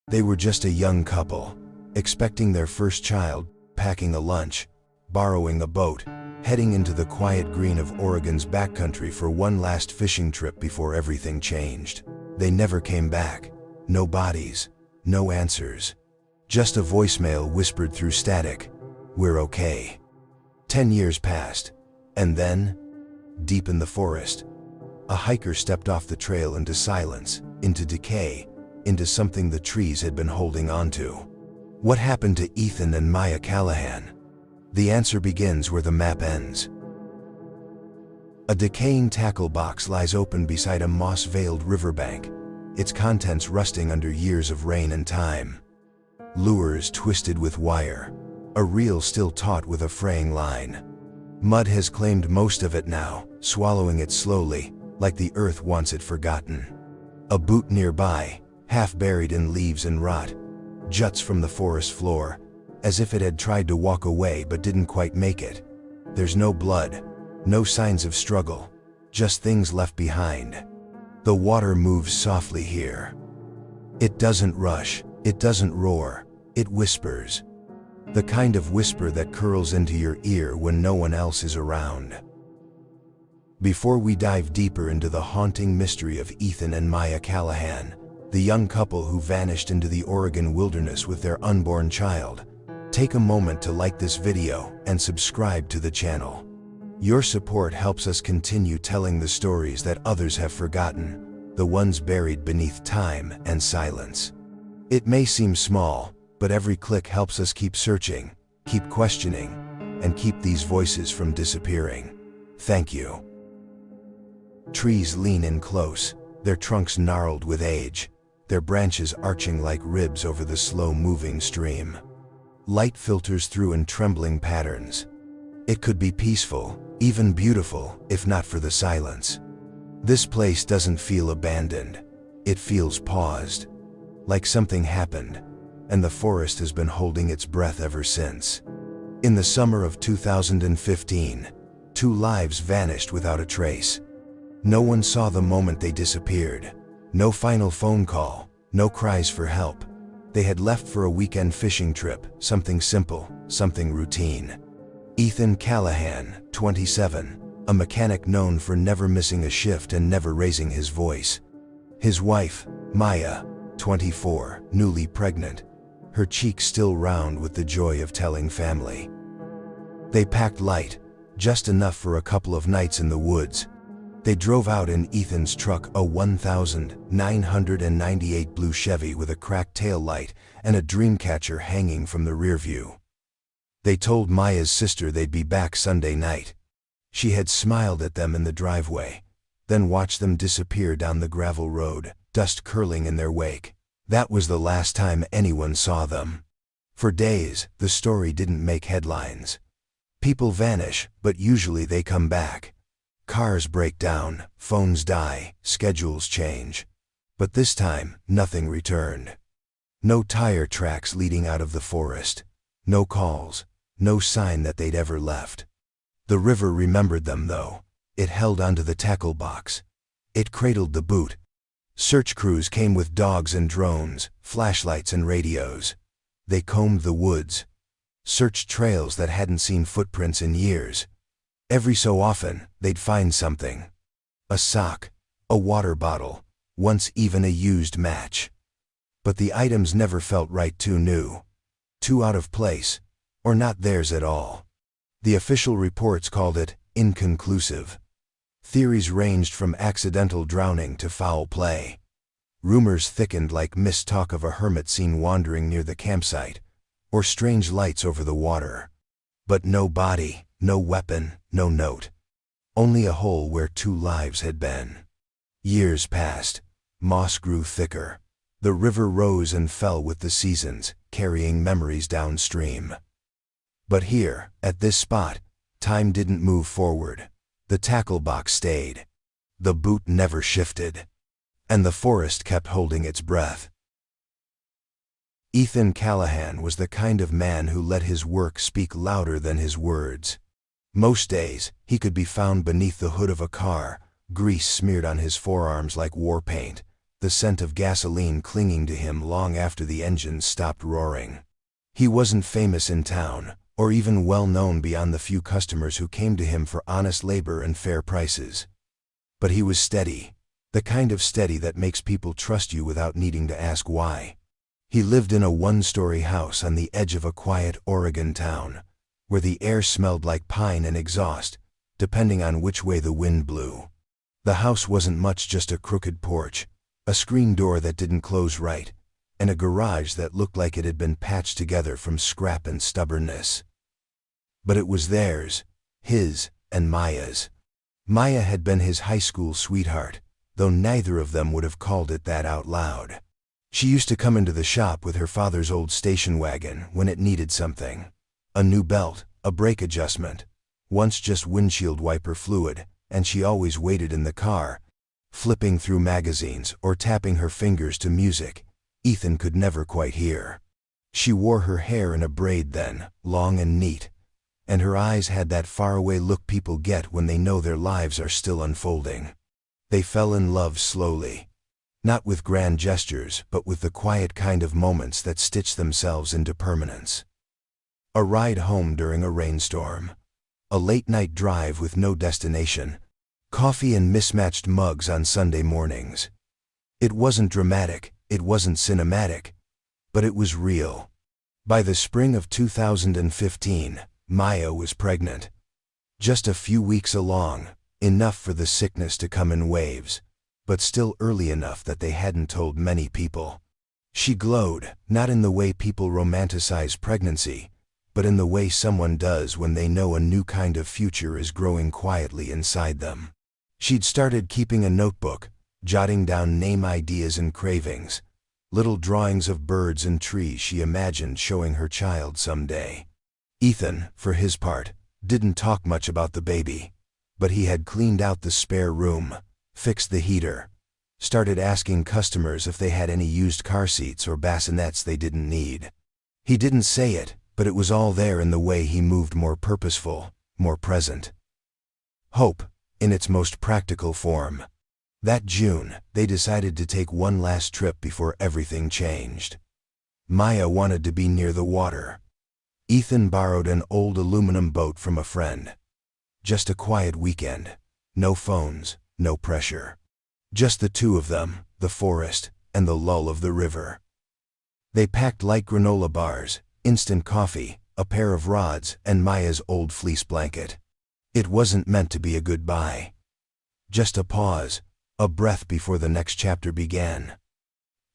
They were just a young couple, expecting their first child, packing a lunch, borrowing a boat, heading into the quiet green of Oregon's backcountry for one last fishing trip before everything changed. They never came back. No bodies, no answers. Just a voicemail whispered through static, "We're okay." 10 years passed, and then, deep in the forest, a hiker stepped off the trail into silence, into decay, into something the trees had been holding onto. What happened to Ethan and Maya Callahan? The answer begins where the map ends. A decaying tackle box lies open beside a moss-veiled riverbank, its contents rusting under years of rain and time. Lures twisted with wire, a reel still taut with a fraying line. Mud has claimed most of it now, swallowing it slowly, like the earth wants it forgotten. A boot nearby, half buried in leaves and rot, juts from the forest floor, as if it had tried to walk away but didn't quite make it. There's no blood, no signs of struggle, just things left behind. The water moves softly here. It doesn't rush, it doesn't roar, it whispers. The kind of whisper that curls into your ear when no one else is around. Before we dive deeper into the haunting mystery of Ethan and Maya Callahan, the young couple who vanished into the Oregon wilderness with their unborn child, take a moment to like this video and subscribe to the channel. Your support helps us continue telling the stories that others have forgotten, the ones buried beneath time and silence. It may seem small, but every click helps us keep searching, keep questioning, and keep these voices from disappearing. Thank you. Trees lean in close, their trunks gnarled with age, their branches arching like ribs over the slow-moving stream. Light filters through in trembling patterns. It could be peaceful, even beautiful, if not for the silence. This place doesn't feel abandoned. It feels paused, like something happened, and the forest has been holding its breath ever since. In the summer of 2015, 2 lives vanished without a trace. No one saw the moment they disappeared. No final phone call, no cries for help. They had left for a weekend fishing trip, something simple, something routine. Ethan Callahan, 27, a mechanic known for never missing a shift and never raising his voice. His wife, Maya, 24, newly pregnant, her cheeks still round with the joy of telling family. They packed light, just enough for a couple of nights in the woods. They drove out in Ethan's truck, a 1998 blue Chevy with a cracked tail light and a dream catcher hanging from the rear view. They told Maya's sister they'd be back Sunday night. She had smiled at them in the driveway, then watched them disappear down the gravel road, dust curling in their wake. That was the last time anyone saw them. For days, the story didn't make headlines. People vanish, but usually they come back. Cars break down, phones die, schedules change. But this time, nothing returned. No tire tracks leading out of the forest. No calls, no sign that they'd ever left. The river remembered them though. It held onto the tackle box. It cradled the boot. Search crews came with dogs and drones, flashlights and radios. They combed the woods, searched trails that hadn't seen footprints in years. Every so often, they'd find something. A sock, a water bottle, once even a used match. But the items never felt right, too new, too out of place, or not theirs at all. The official reports called it inconclusive. Theories ranged from accidental drowning to foul play. Rumors thickened like mist, talk of a hermit seen wandering near the campsite, or strange lights over the water. But no body, no weapon, no note. Only a hole where 2 lives had been. Years passed. Moss grew thicker. The river rose and fell with the seasons, carrying memories downstream. But here, at this spot, time didn't move forward. The tackle box stayed. The boot never shifted. And the forest kept holding its breath. Ethan Callahan was the kind of man who let his work speak louder than his words. Most days, he could be found beneath the hood of a car, grease smeared on his forearms like war paint, the scent of gasoline clinging to him long after the engines stopped roaring. He wasn't famous in town, or even well known beyond the few customers who came to him for honest labor and fair prices. But he was steady, the kind of steady that makes people trust you without needing to ask why. He lived in a one-story house on the edge of a quiet Oregon town, where the air smelled like pine and exhaust, depending on which way the wind blew. The house wasn't much, just a crooked porch, a screen door that didn't close right, and a garage that looked like it had been patched together from scrap and stubbornness. But it was theirs, his and Maya's. Maya had been his high school sweetheart, though neither of them would have called it that out loud. She used to come into the shop with her father's old station wagon when it needed something. A new belt, a brake adjustment, once just windshield wiper fluid, and she always waited in the car, flipping through magazines or tapping her fingers to music Ethan could never quite hear. She wore her hair in a braid then, long and neat, and her eyes had that faraway look people get when they know their lives are still unfolding. They fell in love slowly, not with grand gestures, but with the quiet kind of moments that stitch themselves into permanence. A ride home during a rainstorm, a late-night drive with no destination, coffee and mismatched mugs on Sunday mornings. It wasn't dramatic, it wasn't cinematic, but it was real. By the spring of 2015, Maya was pregnant. Just a few weeks along, enough for the sickness to come in waves, but still early enough that they hadn't told many people. She glowed, not in the way people romanticize pregnancy, but in the way someone does when they know a new kind of future is growing quietly inside them. She'd started keeping a notebook, jotting down name ideas and cravings, little drawings of birds and trees she imagined showing her child someday. Ethan, for his part, didn't talk much about the baby, but he had cleaned out the spare room, fixed the heater, started asking customers if they had any used car seats or bassinets they didn't need. He didn't say it, but it was all there in the way he moved, more purposeful, more present. Hope, in its most practical form. That June, they decided to take one last trip before everything changed. Maya wanted to be near the water. Ethan borrowed an old aluminum boat from a friend. Just a quiet weekend. No phones, no pressure. Just the two of them, the forest, and the lull of the river. They packed light granola bars, instant coffee, a pair of rods, and Maya's old fleece blanket. It wasn't meant to be a goodbye. Just a pause, a breath before the next chapter began.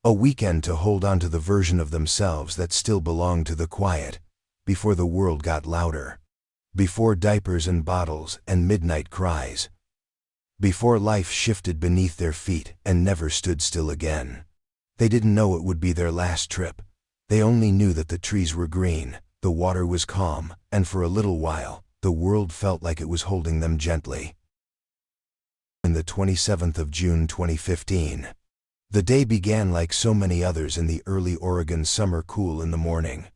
A weekend to hold on to the version of themselves that still belonged to the quiet, before the world got louder. Before diapers and bottles and midnight cries. Before life shifted beneath their feet and never stood still again. They didn't know it would be their last trip. They only knew that the trees were green, the water was calm, and for a little while, the world felt like it was holding them gently. On the 27th of June 2015. The day began like so many others in the early Oregon summer, cool in the morning.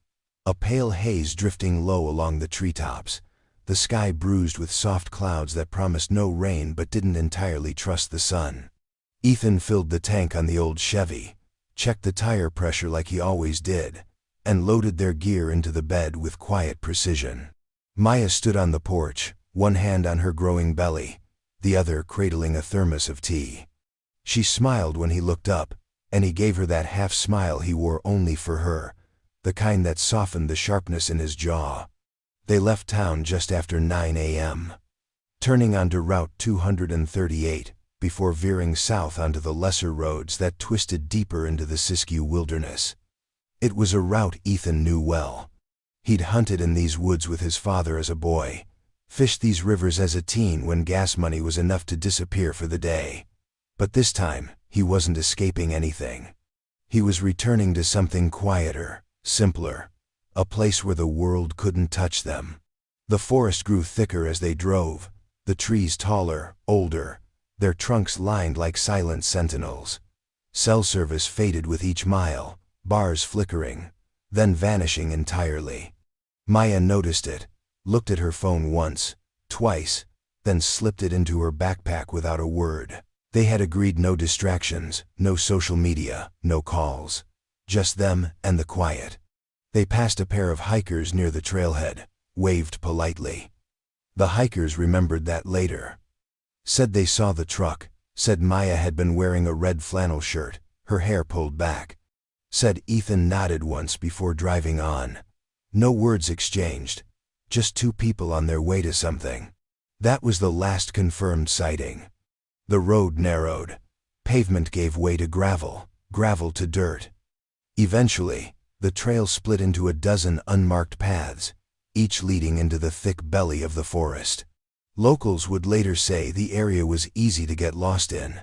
A pale haze drifting low along the treetops, the sky bruised with soft clouds that promised no rain but didn't entirely trust the sun. Ethan filled the tank on the old Chevy, checked the tire pressure like he always did, and loaded their gear into the bed with quiet precision. Maya stood on the porch, one hand on her growing belly, the other cradling a thermos of tea. She smiled when he looked up, and he gave her that half smile he wore only for her, the kind that softened the sharpness in his jaw. They left town just after 9 a.m., turning onto Route 238, before veering south onto the lesser roads that twisted deeper into the Siskiyou wilderness. It was a route Ethan knew well. He'd hunted in these woods with his father as a boy, fished these rivers as a teen when gas money was enough to disappear for the day. But this time, he wasn't escaping anything. He was returning to something quieter, simpler, a place where the world couldn't touch them. The forest grew thicker as they drove, the trees taller, older, their trunks lined like silent sentinels. Cell service faded with each mile, bars flickering, then vanishing entirely. Maya noticed it, looked at her phone once, twice, then slipped it into her backpack without a word. They had agreed no distractions, no social media, no calls. Just them and the quiet. They passed a pair of hikers near the trailhead, waved politely. The hikers remembered that later. Said they saw the truck, said Maya had been wearing a red flannel shirt, her hair pulled back. Said Ethan nodded once before driving on. No words exchanged, just two people on their way to something. That was the last confirmed sighting. The road narrowed. Pavement gave way to gravel, gravel to dirt. Eventually, the trail split into a dozen unmarked paths, each leading into the thick belly of the forest. Locals would later say the area was easy to get lost in,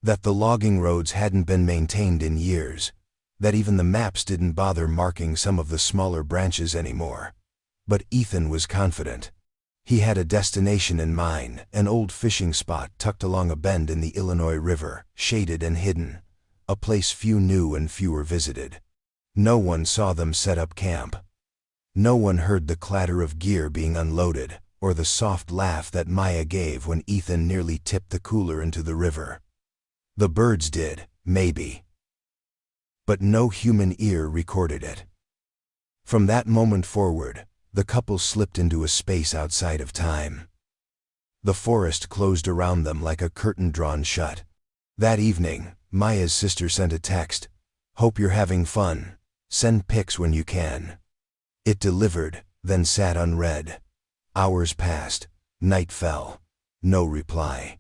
that the logging roads hadn't been maintained in years, that even the maps didn't bother marking some of the smaller branches anymore. But Ethan was confident. He had a destination in mind, an old fishing spot tucked along a bend in the Illinois River, shaded and hidden, a place few knew and fewer visited. No one saw them set up camp. No one heard the clatter of gear being unloaded, or the soft laugh that Maya gave when Ethan nearly tipped the cooler into the river. The birds did, maybe. But no human ear recorded it. From that moment forward, the couple slipped into a space outside of time. The forest closed around them like a curtain drawn shut. That evening, Maya's sister sent a text. "Hope you're having fun. Send pics when you can." It delivered, then sat unread. Hours passed. Night fell. No reply.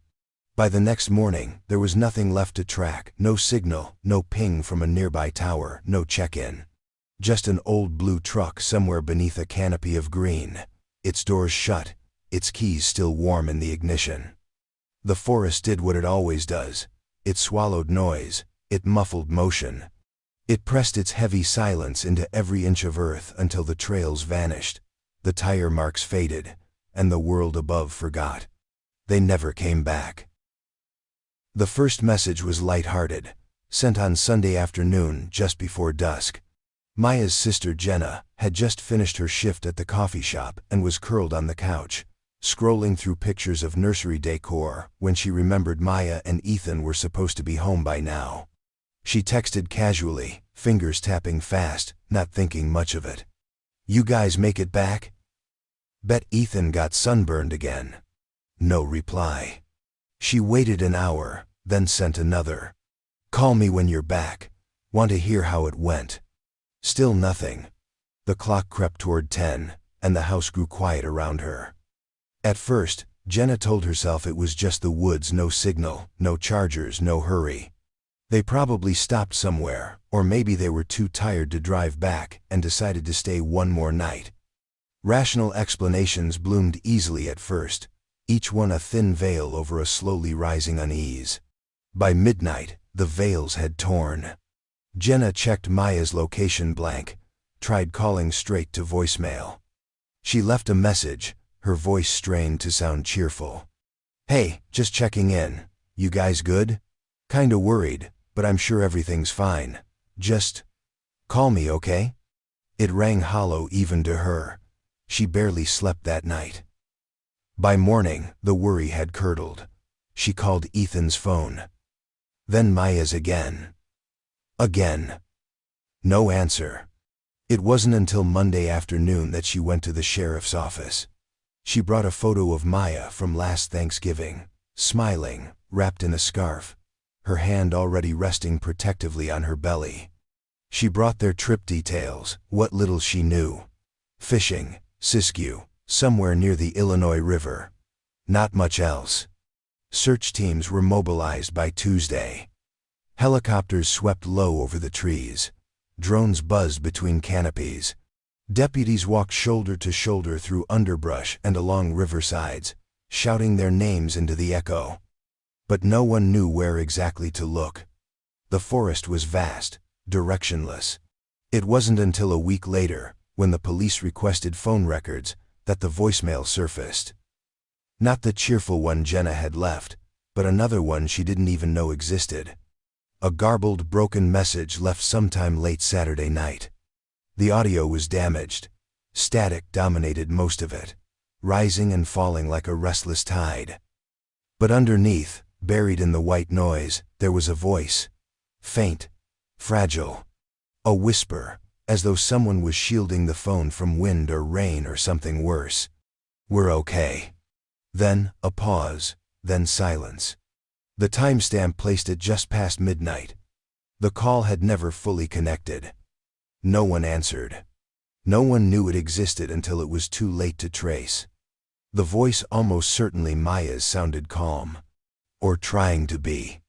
By the next morning, there was nothing left to track, no signal, no ping from a nearby tower, no check-in. Just an old blue truck somewhere beneath a canopy of green, its doors shut, its keys still warm in the ignition. The forest did what it always does. It swallowed noise, it muffled motion. It pressed its heavy silence into every inch of earth until the trails vanished, the tire marks faded, and the world above forgot. They never came back. The first message was light-hearted, sent on Sunday afternoon just before dusk. Maya's sister Jenna had just finished her shift at the coffee shop and was curled on the couch, scrolling through pictures of nursery decor when she remembered Maya and Ethan were supposed to be home by now. She texted casually, fingers tapping fast, not thinking much of it. "You guys make it back?" Bet Ethan got sunburned again. No reply. She waited an hour, then sent another. "Call me when you're back. Want to hear how it went." Still nothing. The clock crept toward 10, and the house grew quiet around her. At first, Jenna told herself it was just the woods, no signal, no chargers, no hurry. They probably stopped somewhere, or maybe they were too tired to drive back and decided to stay one more night. Rational explanations bloomed easily at first, each one a thin veil over a slowly rising unease. By midnight, the veils had torn. Jenna checked Maya's location blank, tried calling straight to voicemail. She left a message, her voice strained to sound cheerful. "Hey, just checking in. You guys good? Kinda worried, but I'm sure everything's fine. Just call me, okay?" It rang hollow even to her. She barely slept that night. By morning, the worry had curdled. She called Ethan's phone. Then Maya's again. Again. No answer. It wasn't until Monday afternoon that she went to the sheriff's office. She brought a photo of Maya from last Thanksgiving, smiling, wrapped in a scarf, her hand already resting protectively on her belly. She brought their trip details, what little she knew. Fishing, Siskiyou, somewhere near the Illinois River. Not much else. Search teams were mobilized by Tuesday. Helicopters swept low over the trees. Drones buzzed between canopies. Deputies walked shoulder to shoulder through underbrush and along riversides, shouting their names into the echo. But no one knew where exactly to look. The forest was vast, directionless. It wasn't until a week later, when the police requested phone records, that the voicemail surfaced. Not the cheerful one Jenna had left, but another one she didn't even know existed. A garbled, broken message left sometime late Saturday night. The audio was damaged. Static dominated most of it, rising and falling like a restless tide. But underneath, buried in the white noise, there was a voice. Faint, fragile. A whisper, as though someone was shielding the phone from wind or rain or something worse. "We're okay." Then, a pause, then silence. The timestamp placed it just past midnight. The call had never fully connected. No one answered. No one knew it existed until it was too late to trace. The voice, almost certainly Maya's, sounded calm. Or trying to be.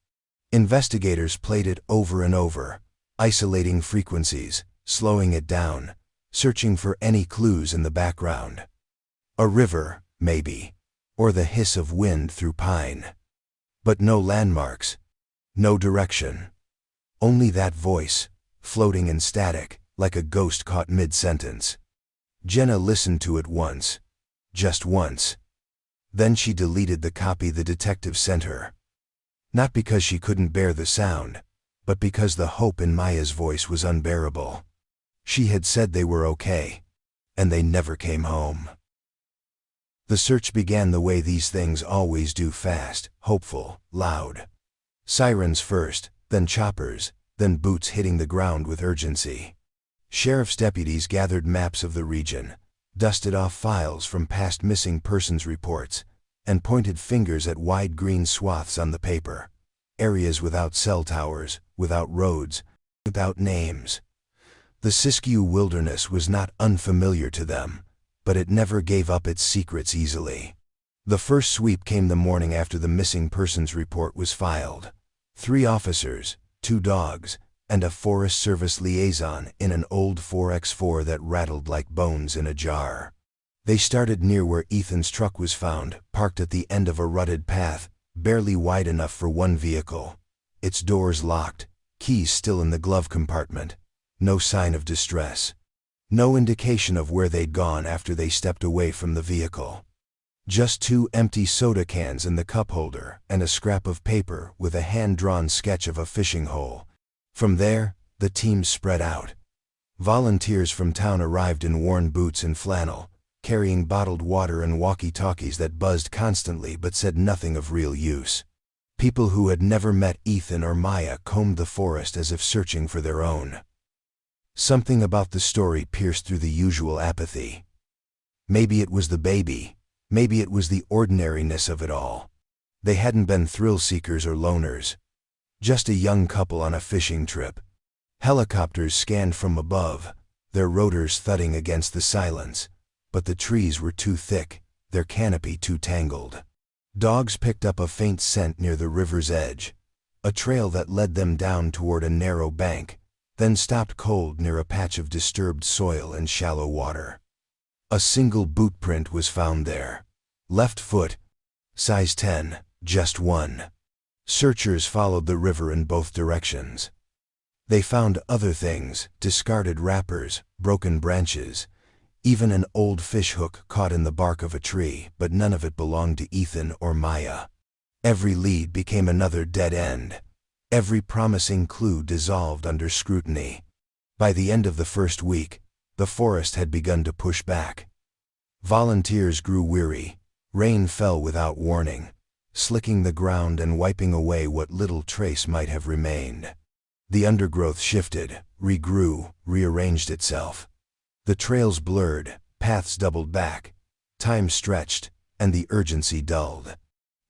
Investigators played it over and over, isolating frequencies, slowing it down, searching for any clues in the background. A river, maybe, or the hiss of wind through pine. But no landmarks, no direction. Only that voice, floating in static, like a ghost caught mid-sentence. Jenna listened to it once. Just once. Then she deleted the copy the detective sent her. Not because she couldn't bear the sound, but because the hope in Maya's voice was unbearable. She had said they were okay, and they never came home. The search began the way these things always do, fast, hopeful, loud. Sirens first, then choppers, then boots hitting the ground with urgency. Sheriff's deputies gathered maps of the region, dusted off files from past missing persons reports, and pointed fingers at wide green swaths on the paper. Areas without cell towers, without roads, without names. The Siskiyou wilderness was not unfamiliar to them, but it never gave up its secrets easily. The first sweep came the morning after the missing persons report was filed. 3 officers, 2 dogs, and a Forest Service liaison in an old 4x4 that rattled like bones in a jar. They started near where Ethan's truck was found, parked at the end of a rutted path, barely wide enough for one vehicle. Its doors locked, keys still in the glove compartment. No sign of distress. No indication of where they'd gone after they stepped away from the vehicle. Just 2 empty soda cans in the cup holder and a scrap of paper with a hand-drawn sketch of a fishing hole. From there, the team spread out. Volunteers from town arrived in worn boots and flannel, carrying bottled water and walkie-talkies that buzzed constantly but said nothing of real use. People who had never met Ethan or Maya combed the forest as if searching for their own. Something about the story pierced through the usual apathy. Maybe it was the baby. Maybe it was the ordinariness of it all. They hadn't been thrill-seekers or loners. Just a young couple on a fishing trip. Helicopters scanned from above, their rotors thudding against the silence, but the trees were too thick, their canopy too tangled. Dogs picked up a faint scent near the river's edge, a trail that led them down toward a narrow bank, then stopped cold near a patch of disturbed soil and shallow water. A single boot print was found there. Left foot, size 10, just one. Searchers followed the river in both directions. They found other things, discarded wrappers, broken branches, even an old fish hook caught in the bark of a tree, but none of it belonged to Ethan or Maya. Every lead became another dead end. Every promising clue dissolved under scrutiny. By the end of the first week, the forest had begun to push back. Volunteers grew weary. Rain fell without warning, slicking the ground and wiping away what little trace might have remained. The undergrowth shifted, regrew, rearranged itself. The trails blurred, paths doubled back, time stretched, and the urgency dulled.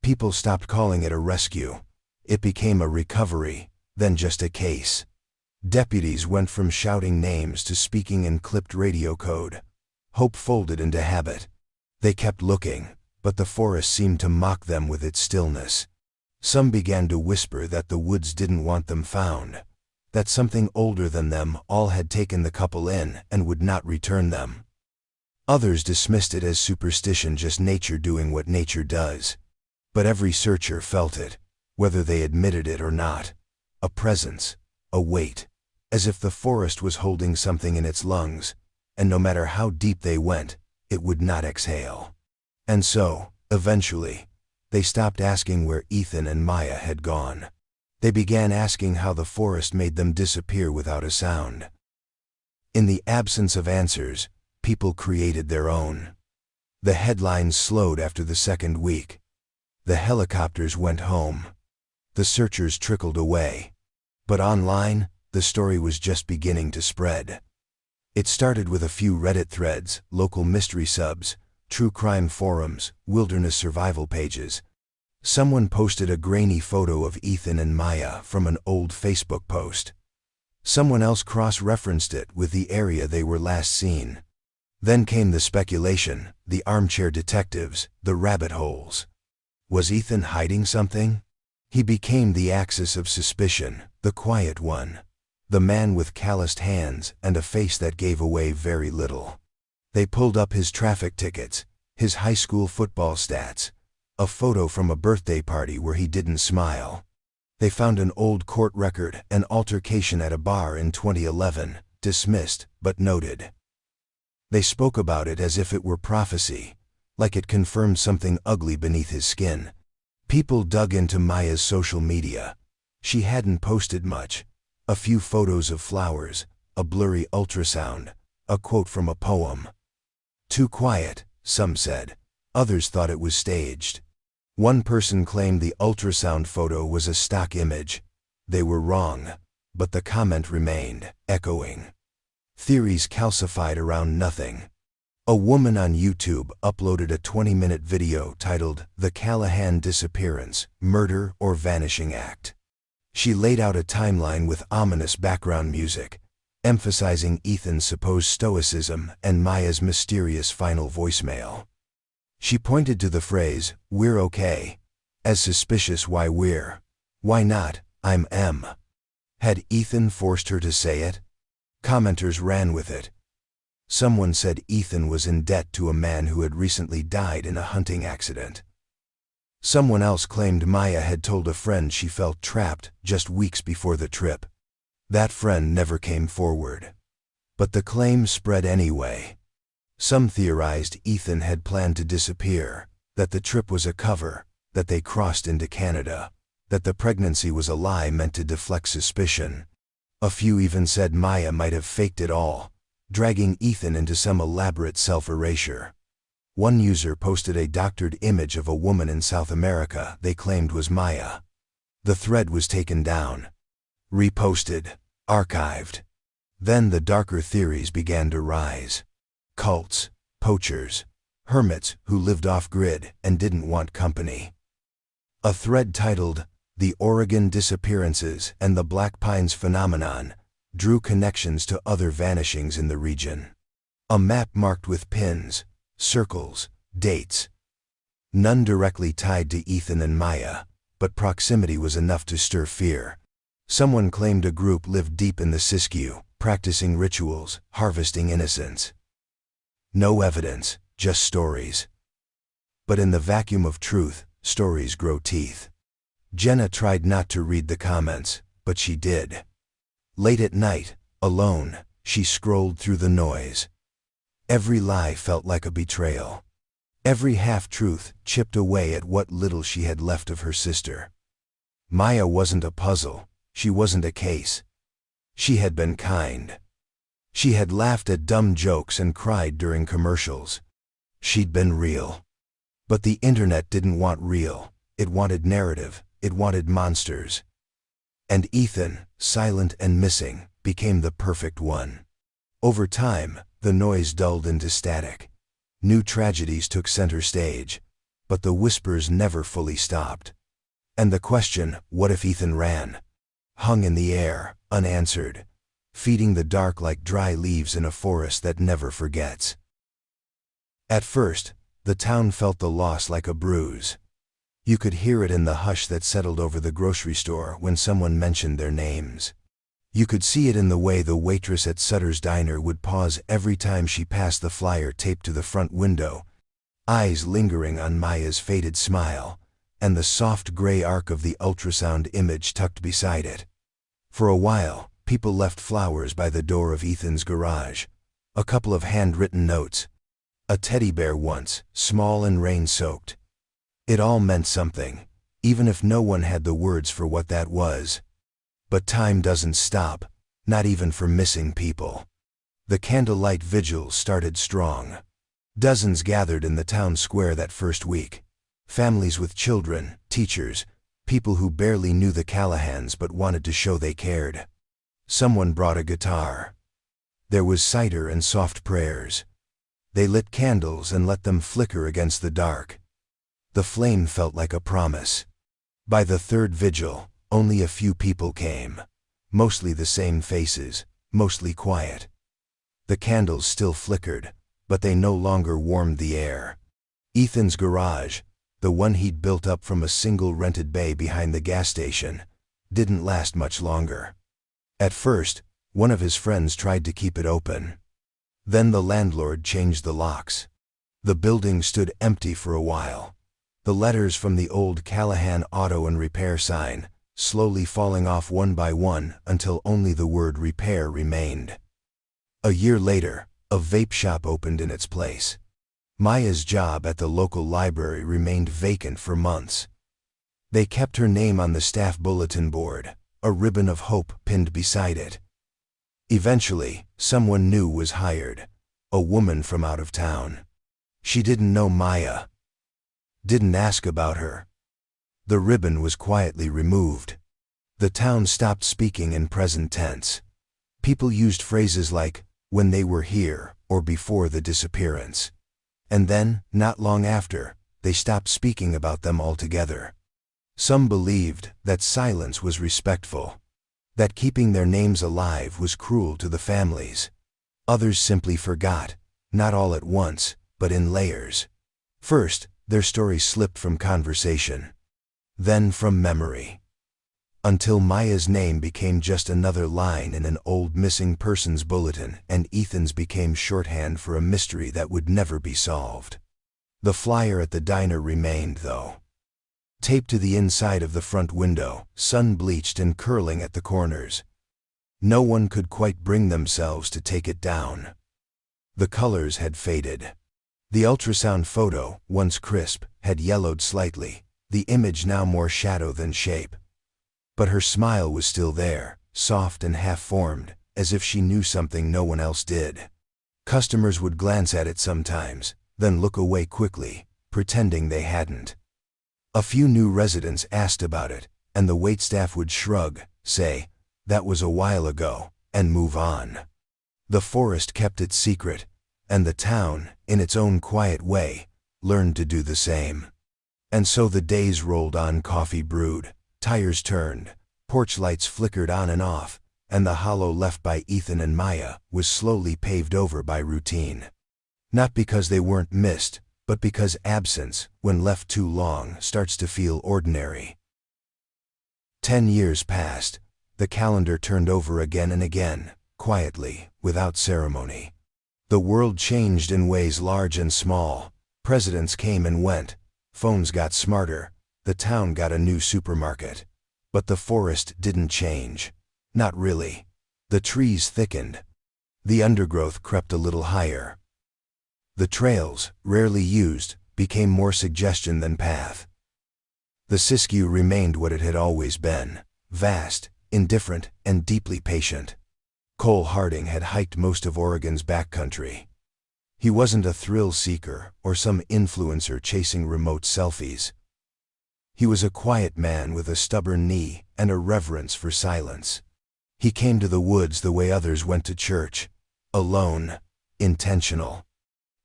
People stopped calling it a rescue. It became a recovery, then just a case. Deputies went from shouting names to speaking in clipped radio code. Hope folded into habit. They kept looking, but the forest seemed to mock them with its stillness. Some began to whisper that the woods didn't want them found, that something older than them all had taken the couple in and would not return them. Others dismissed it as superstition, just nature doing what nature does. But every searcher felt it, whether they admitted it or not. A presence, a weight, as if the forest was holding something in its lungs, and no matter how deep they went, it would not exhale. And so, eventually, they stopped asking where Ethan and Maya had gone. They began asking how the forest made them disappear without a sound. In the absence of answers, people created their own. The headlines slowed after the second week. The helicopters went home. The searchers trickled away. But online, the story was just beginning to spread. It started with a few Reddit threads, local mystery subs, true crime forums, wilderness survival pages. Someone posted a grainy photo of Ethan and Maya from an old Facebook post. Someone else cross-referenced it with the area they were last seen. Then came the speculation, the armchair detectives, the rabbit holes. Was Ethan hiding something? He became the axis of suspicion, the quiet one. The man with calloused hands and a face that gave away very little. They pulled up his traffic tickets, his high school football stats, a photo from a birthday party where he didn't smile. They found an old court record, an altercation at a bar in 2011, dismissed but noted. They spoke about it as if it were prophecy, like it confirmed something ugly beneath his skin. People dug into Maya's social media. She hadn't posted much. A few photos of flowers, a blurry ultrasound, a quote from a poem. Too quiet, some said. Others thought it was staged. One person claimed the ultrasound photo was a stock image. They were wrong, but the comment remained, echoing. Theories calcified around nothing. A woman on YouTube uploaded a 20-minute video titled "The Callahan Disappearance, Murder or Vanishing Act." She laid out a timeline with ominous background music, emphasizing Ethan's supposed stoicism and Maya's mysterious final voicemail. She pointed to the phrase, "We're okay," as suspicious. Why we're? Why not, I'm M? Had Ethan forced her to say it? Commenters ran with it. Someone said Ethan was in debt to a man who had recently died in a hunting accident. Someone else claimed Maya had told a friend she felt trapped just weeks before the trip. That friend never came forward. But the claim spread anyway. Some theorized Ethan had planned to disappear, that the trip was a cover, that they crossed into Canada, that the pregnancy was a lie meant to deflect suspicion. A few even said Maya might have faked it all, dragging Ethan into some elaborate self-erasure. One user posted a doctored image of a woman in South America they claimed was Maya. The thread was taken down, reposted, archived. Then the darker theories began to rise. Cults, poachers, hermits who lived off-grid and didn't want company. A thread titled, "The Oregon Disappearances and the Black Pines Phenomenon," drew connections to other vanishings in the region. A map marked with pins, circles, dates. None directly tied to Ethan and Maya, but proximity was enough to stir fear. Someone claimed a group lived deep in the Siskiyou, practicing rituals, harvesting innocence. No evidence, just stories. But in the vacuum of truth, stories grow teeth. Jenna tried not to read the comments, but she did. Late at night, alone, she scrolled through the noise. Every lie felt like a betrayal. Every half-truth chipped away at what little she had left of her sister. Maya wasn't a puzzle, she wasn't a case. She had been kind. She had laughed at dumb jokes and cried during commercials. She'd been real. But the internet didn't want real, it wanted narrative, it wanted monsters. And Ethan, silent and missing, became the perfect one. Over time, the noise dulled into static. New tragedies took center stage, but the whispers never fully stopped. And the question, what if Ethan ran, hung in the air, unanswered, feeding the dark like dry leaves in a forest that never forgets. At first, the town felt the loss like a bruise. You could hear it in the hush that settled over the grocery store when someone mentioned their names. You could see it in the way the waitress at Sutter's Diner would pause every time she passed the flyer taped to the front window, eyes lingering on Maya's faded smile, and the soft gray arc of the ultrasound image tucked beside it. For a while, people left flowers by the door of Ethan's garage, a couple of handwritten notes, a teddy bear once, small and rain-soaked. It all meant something, even if no one had the words for what that was. But time doesn't stop, not even for missing people. The candlelight vigil started strong. Dozens gathered in the town square that first week. Families with children, teachers, People who barely knew the Callahans but wanted to show they cared. Someone brought a guitar. There was cider and soft prayers. They lit candles and let them flicker against the dark. The flame felt like a promise. By the third vigil, only a few people came. Mostly the same faces, mostly quiet. The candles still flickered, but they no longer warmed the air. Ethan's garage, the one he'd built up from a single rented bay behind the gas station, didn't last much longer. At first, one of his friends tried to keep it open. Then the landlord changed the locks. The building stood empty for a while. The letters from the old Callahan auto and repair sign, slowly falling off one by one until only the word repair remained. A year later, a vape shop opened in its place. Maya's job at the local library remained vacant for months. They kept her name on the staff bulletin board, a ribbon of hope pinned beside it. Eventually, someone new was hired, a woman from out of town. She didn't know Maya. Didn't ask about her. The ribbon was quietly removed. The town stopped speaking in present tense. People used phrases like, when they were here, or before the disappearance. And then, not long after, they stopped speaking about them altogether. Some believed that silence was respectful, that keeping their names alive was cruel to the families. Others simply forgot, not all at once, but in layers. First, their story slipped from conversation. Then from memory. Until Maya's name became just another line in an old missing persons bulletin and Ethan's became shorthand for a mystery that would never be solved. The flyer at the diner remained, though. Taped to the inside of the front window, sun-bleached and curling at the corners. No one could quite bring themselves to take it down. The colors had faded. The ultrasound photo, once crisp, had yellowed slightly, the image now more shadow than shape. But her smile was still there, soft and half-formed, as if she knew something no one else did. Customers would glance at it sometimes, then look away quickly, pretending they hadn't. A few new residents asked about it, and the waitstaff would shrug, say, "That was a while ago," and move on. The forest kept its secret, and the town, in its own quiet way, learned to do the same. And so the days rolled on, coffee brewed, tires turned, porch lights flickered on and off, and the hollow left by Ethan and Maya was slowly paved over by routine. Not because they weren't missed, but because absence, when left too long, starts to feel ordinary. 10 years passed. The calendar turned over again and again, quietly, without ceremony. The world changed in ways large and small. Presidents came and went. Phones got smarter. The town got a new supermarket. But the forest didn't change. Not really. The trees thickened. The undergrowth crept a little higher. The trails, rarely used, became more suggestion than path. The Siskiyou remained what it had always been, vast, indifferent, and deeply patient. Cole Harding had hiked most of Oregon's backcountry. He wasn't a thrill seeker or some influencer chasing remote selfies. He was a quiet man with a stubborn knee and a reverence for silence. He came to the woods the way others went to church, alone, intentional.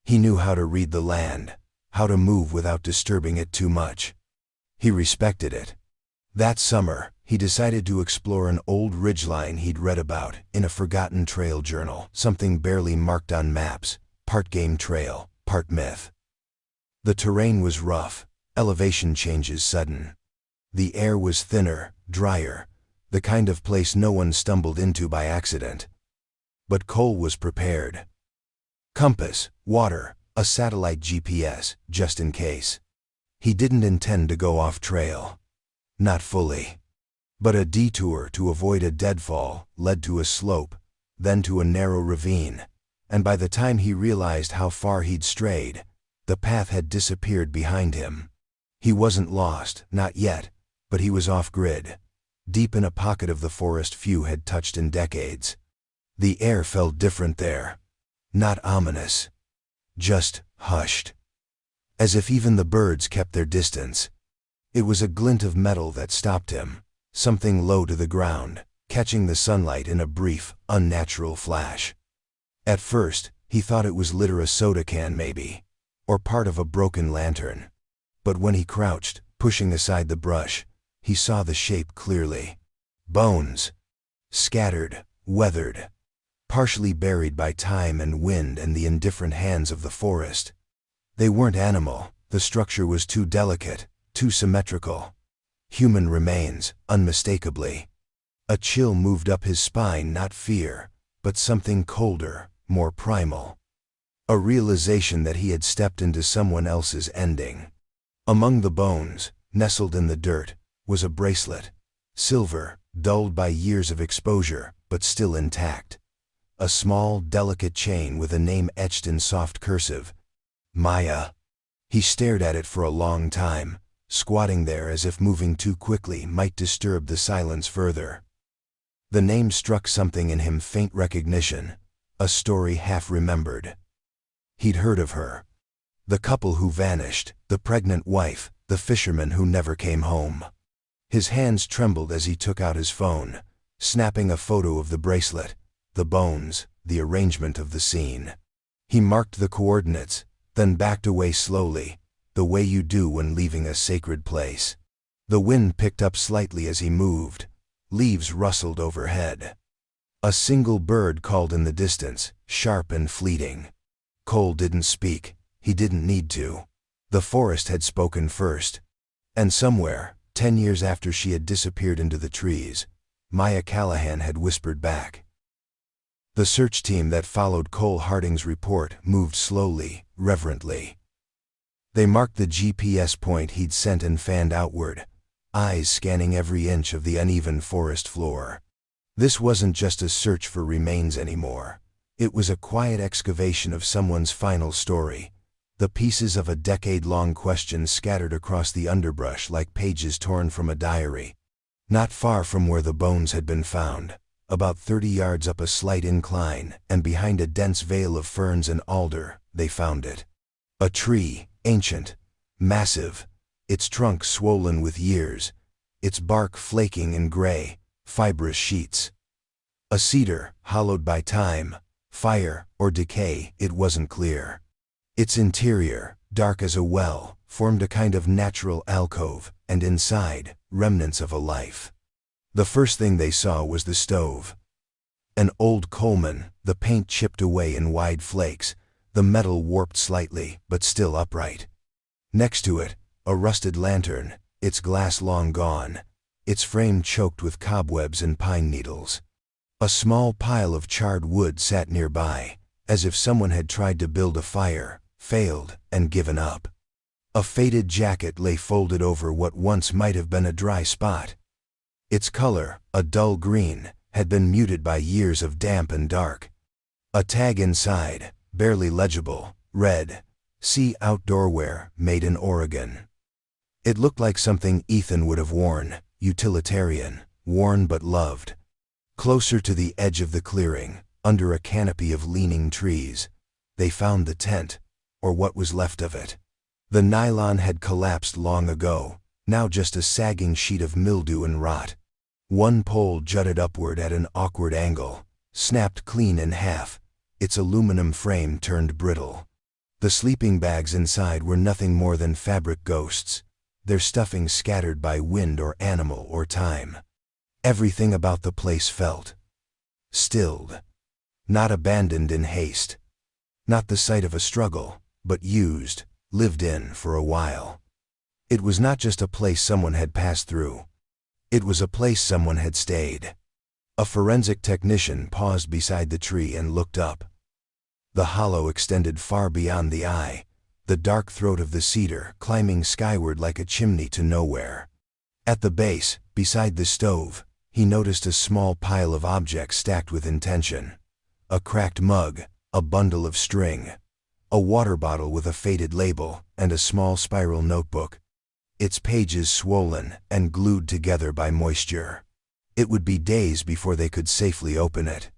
He knew how to read the land, how to move without disturbing it too much. He respected it. That summer, he decided to explore an old ridgeline he'd read about in a forgotten trail journal, something barely marked on maps, part game trail, part myth. The terrain was rough, elevation changes sudden. The air was thinner, drier, the kind of place no one stumbled into by accident. But Cole was prepared. Compass, water, a satellite GPS, just in case. He didn't intend to go off trail. Not fully. But a detour to avoid a deadfall led to a slope, then to a narrow ravine, and by the time he realized how far he'd strayed, the path had disappeared behind him. He wasn't lost, not yet, but he was off-grid, deep in a pocket of the forest few had touched in decades. The air felt different there. Not ominous. Just hushed. As if even the birds kept their distance. It was a glint of metal that stopped him, something low to the ground, catching the sunlight in a brief, unnatural flash. At first, he thought it was litter a soda can maybe, or part of a broken lantern. But when he crouched, pushing aside the brush, he saw the shape clearly. Bones. Scattered, weathered, partially buried by time and wind and the indifferent hands of the forest. They weren't animal, the structure was too delicate, too symmetrical. Human remains, unmistakably. A chill moved up his spine, not fear, but something colder, more primal. A realization that he had stepped into someone else's ending. Among the bones, nestled in the dirt, was a bracelet. Silver, dulled by years of exposure, but still intact. A small, delicate chain with a name etched in soft cursive. Maya. He stared at it for a long time, squatting there as if moving too quickly might disturb the silence further. The name struck something in him, faint recognition, a story half remembered. He'd heard of her. The couple who vanished, the pregnant wife, the fisherman who never came home. His hands trembled as he took out his phone, snapping a photo of the bracelet, the bones, the arrangement of the scene. He marked the coordinates, then backed away slowly, the way you do when leaving a sacred place. The wind picked up slightly as he moved. Leaves rustled overhead. A single bird called in the distance, sharp and fleeting. Cole didn't speak. He didn't need to. The forest had spoken first. And somewhere, 10 years after she had disappeared into the trees, Maya Callahan had whispered back. The search team that followed Cole Harding's report moved slowly, reverently. They marked the GPS point he'd sent and fanned outward, eyes scanning every inch of the uneven forest floor. This wasn't just a search for remains anymore. It was a quiet excavation of someone's final story, the pieces of a decade-long question scattered across the underbrush like pages torn from a diary. Not far from where the bones had been found, about 30 yards up a slight incline and behind a dense veil of ferns and alder, they found it. A tree, ancient, massive, its trunk swollen with years, its bark flaking in gray, fibrous sheets. A cedar, hollowed by time, fire, or decay, it wasn't clear. Its interior, dark as a well, formed a kind of natural alcove, and inside, remnants of a life. The first thing they saw was the stove. An old Coleman, the paint chipped away in wide flakes, the metal warped slightly, but still upright. Next to it, a rusted lantern, its glass long gone, its frame choked with cobwebs and pine needles. A small pile of charred wood sat nearby, as if someone had tried to build a fire, failed, and given up. A faded jacket lay folded over what once might have been a dry spot. Its color, a dull green, had been muted by years of damp and dark. A tag inside, barely legible, read, "See outdoor wear, made in Oregon." It looked like something Ethan would have worn, utilitarian, worn but loved. Closer to the edge of the clearing, under a canopy of leaning trees, they found the tent, or what was left of it. The nylon had collapsed long ago, now just a sagging sheet of mildew and rot. One pole jutted upward at an awkward angle, snapped clean in half, its aluminum frame turned brittle. The sleeping bags inside were nothing more than fabric ghosts, their stuffing scattered by wind or animal or time. Everything about the place felt stilled, not abandoned in haste, not the site of a struggle, but used, lived in for a while. It was not just a place someone had passed through. It was a place someone had stayed. A forensic technician paused beside the tree and looked up. The hollow extended far beyond the eye, the dark throat of the cedar climbing skyward like a chimney to nowhere. At the base, beside the stove, he noticed a small pile of objects stacked with intention. A cracked mug, a bundle of string, a water bottle with a faded label, and a small spiral notebook, its pages swollen and glued together by moisture. It would be days before they could safely open it.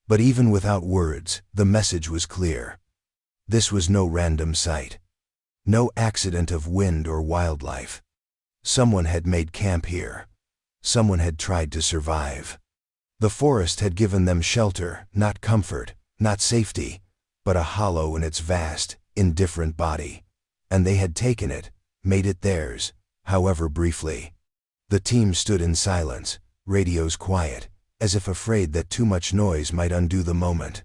But even without words, the message was clear. This was no random sight. No accident of wind or wildlife. Someone had made camp here. Someone had tried to survive. The forest had given them shelter, not comfort, not safety, but a hollow in its vast, indifferent body. And they had taken it, made it theirs, however briefly. The team stood in silence, radios quiet, as if afraid that too much noise might undo the moment.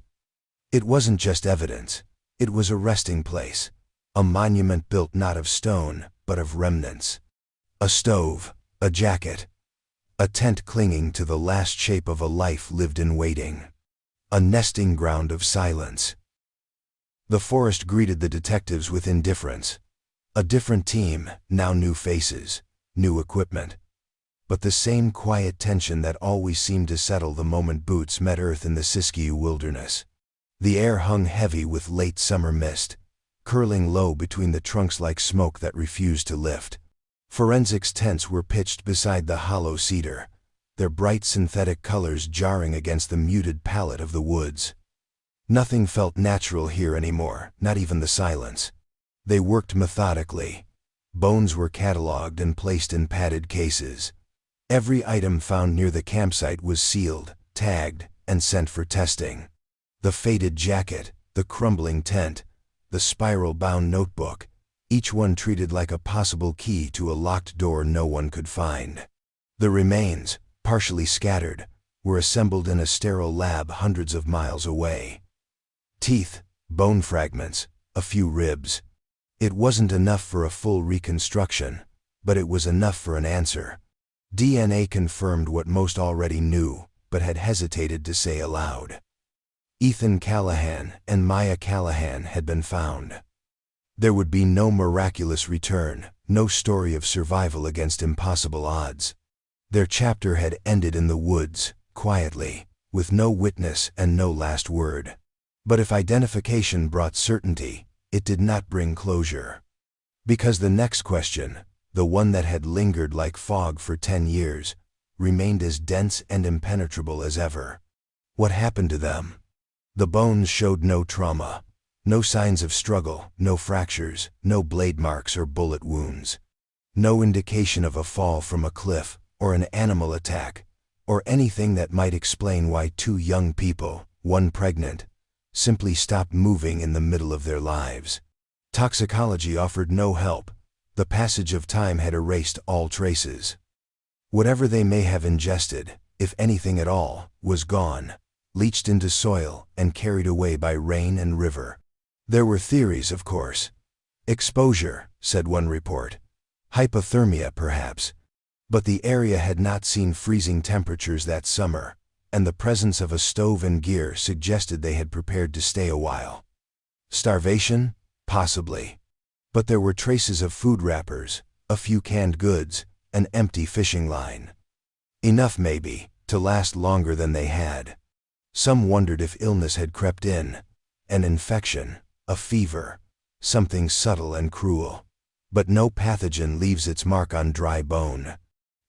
It wasn't just evidence. It was a resting place. A monument built not of stone, but of remnants. A stove, a jacket, a tent clinging to the last shape of a life lived in waiting. A nesting ground of silence. The forest greeted the detectives with indifference. A different team, now new faces, new equipment. But the same quiet tension that always seemed to settle the moment boots met earth in the Siskiyou wilderness. The air hung heavy with late summer mist, curling low between the trunks like smoke that refused to lift. Forensics tents were pitched beside the hollow cedar, their bright synthetic colors jarring against the muted palette of the woods. Nothing felt natural here anymore, not even the silence. They worked methodically. Bones were cataloged and placed in padded cases. Every item found near the campsite was sealed, tagged, and sent for testing. The faded jacket, the crumbling tent, the spiral-bound notebook, each one treated like a possible key to a locked door no one could find. The remains, partially scattered, were assembled in a sterile lab hundreds of miles away. Teeth, bone fragments, a few ribs. It wasn't enough for a full reconstruction, but it was enough for an answer. DNA confirmed what most already knew, but had hesitated to say aloud. Ethan Callahan and Maya Callahan had been found. There would be no miraculous return, no story of survival against impossible odds. Their chapter had ended in the woods, quietly, with no witness and no last word. But if identification brought certainty, it did not bring closure. Because the next question, the one that had lingered like fog for 10 years, remained as dense and impenetrable as ever. What happened to them? The bones showed no trauma, no signs of struggle, no fractures, no blade marks or bullet wounds. No indication of a fall from a cliff, or an animal attack, or anything that might explain why 2 young people, one pregnant, simply stopped moving in the middle of their lives. Toxicology offered no help. The passage of time had erased all traces. Whatever they may have ingested, if anything at all, was gone, leached into soil and carried away by rain and river. There were theories, of course. Exposure, said one report. Hypothermia, perhaps. But the area had not seen freezing temperatures that summer, and the presence of a stove and gear suggested they had prepared to stay a while. Starvation? Possibly. But there were traces of food wrappers, a few canned goods, an empty fishing line. Enough, maybe, to last longer than they had. Some wondered if illness had crept in, an infection, a fever, something subtle and cruel. But no pathogen leaves its mark on dry bone.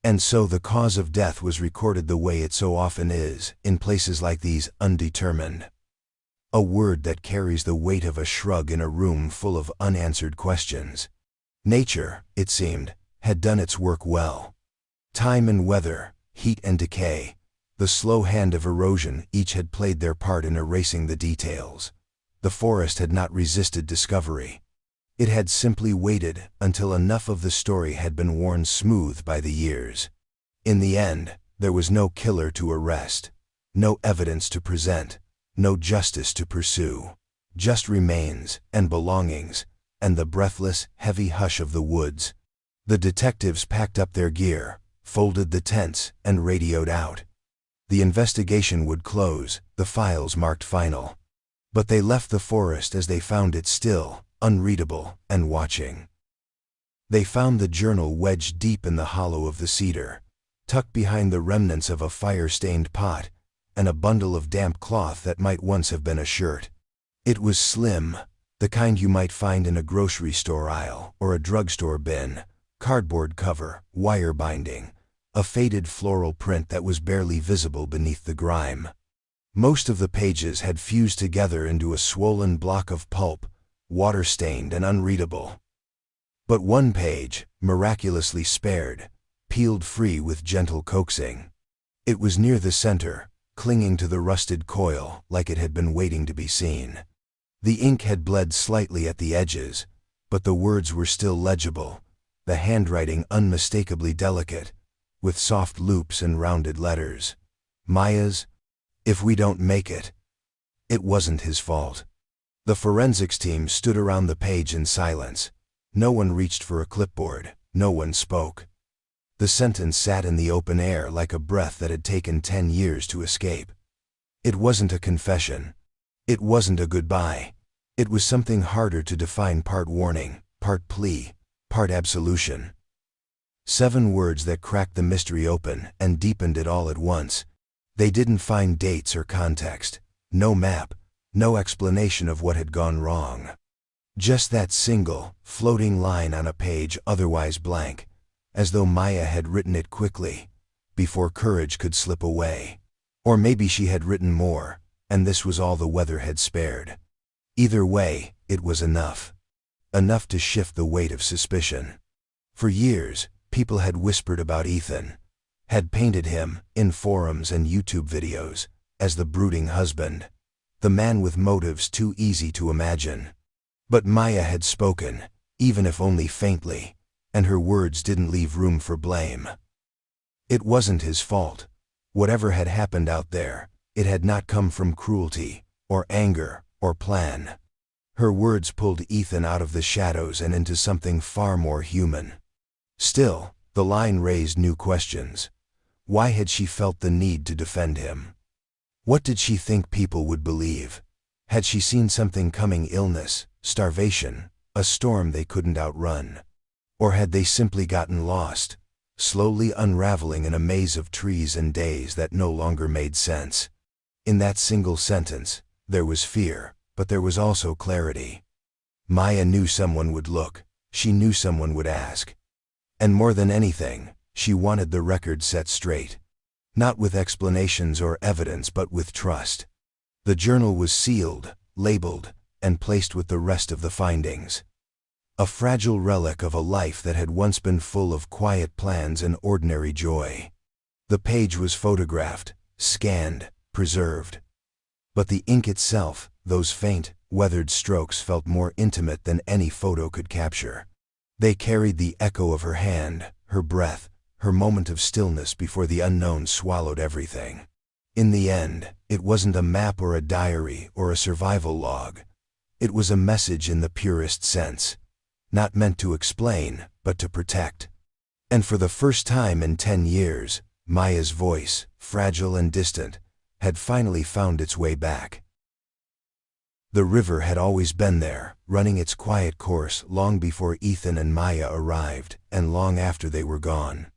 And so the cause of death was recorded the way it so often is, in places like these, undetermined. A word that carries the weight of a shrug in a room full of unanswered questions. Nature, it seemed, had done its work well. Time and weather, heat and decay, the slow hand of erosion, each had played their part in erasing the details. The forest had not resisted discovery. It had simply waited until enough of the story had been worn smooth by the years. In the end, there was no killer to arrest, no evidence to present, no justice to pursue. Just remains and belongings, and the breathless, heavy hush of the woods. The detectives packed up their gear, folded the tents, and radioed out. The investigation would close, the files marked final. But they left the forest as they found it, still, unreadable, and watching. They found the journal wedged deep in the hollow of the cedar, tucked behind the remnants of a fire-stained pot, and a bundle of damp cloth that might once have been a shirt. It was slim, the kind you might find in a grocery store aisle or a drugstore bin, cardboard cover, wire binding, a faded floral print that was barely visible beneath the grime. Most of the pages had fused together into a swollen block of pulp, water-stained and unreadable. But one page, miraculously spared, peeled free with gentle coaxing. It was near the center, clinging to the rusted coil like it had been waiting to be seen. The ink had bled slightly at the edges, but the words were still legible, the handwriting unmistakably delicate, with soft loops and rounded letters. Maya's, "If we don't make it." It wasn't his fault. The forensics team stood around the page in silence. No one reached for a clipboard, no one spoke. The sentence sat in the open air like a breath that had taken 10 years to escape. It wasn't a confession. It wasn't a goodbye. It was something harder to define, part warning, part plea, part absolution. 7 words that cracked the mystery open and deepened it all at once. They didn't find dates or context, no map, no explanation of what had gone wrong. Just that single, floating line on a page otherwise blank, as though Maya had written it quickly, before courage could slip away. Or maybe she had written more, and this was all the weather had spared. Either way, it was enough. Enough to shift the weight of suspicion. For years, people had whispered about Ethan, had painted him, in forums and YouTube videos, as the brooding husband, the man with motives too easy to imagine. But Maya had spoken, even if only faintly, and her words didn't leave room for blame. It wasn't his fault. Whatever had happened out there, it had not come from cruelty, or anger, or plan. Her words pulled Ethan out of the shadows and into something far more human. Still, the line raised new questions. Why had she felt the need to defend him? What did she think people would believe? Had she seen something coming? Illness, starvation, a storm they couldn't outrun? Or had they simply gotten lost, slowly unraveling in a maze of trees and days that no longer made sense? In that single sentence, there was fear, but there was also clarity. Maya knew someone would look, she knew someone would ask. And more than anything, she wanted the record set straight. Not with explanations or evidence, but with trust. The journal was sealed, labeled, and placed with the rest of the findings. A fragile relic of a life that had once been full of quiet plans and ordinary joy. The page was photographed, scanned, preserved. But the ink itself, those faint, weathered strokes, felt more intimate than any photo could capture. They carried the echo of her hand, her breath, her moment of stillness before the unknown swallowed everything. In the end, it wasn't a map or a diary or a survival log. It was a message in the purest sense. Not meant to explain, but to protect. And for the first time in 10 years, Maya's voice, fragile and distant, had finally found its way back. The river had always been there, running its quiet course long before Ethan and Maya arrived, and long after they were gone.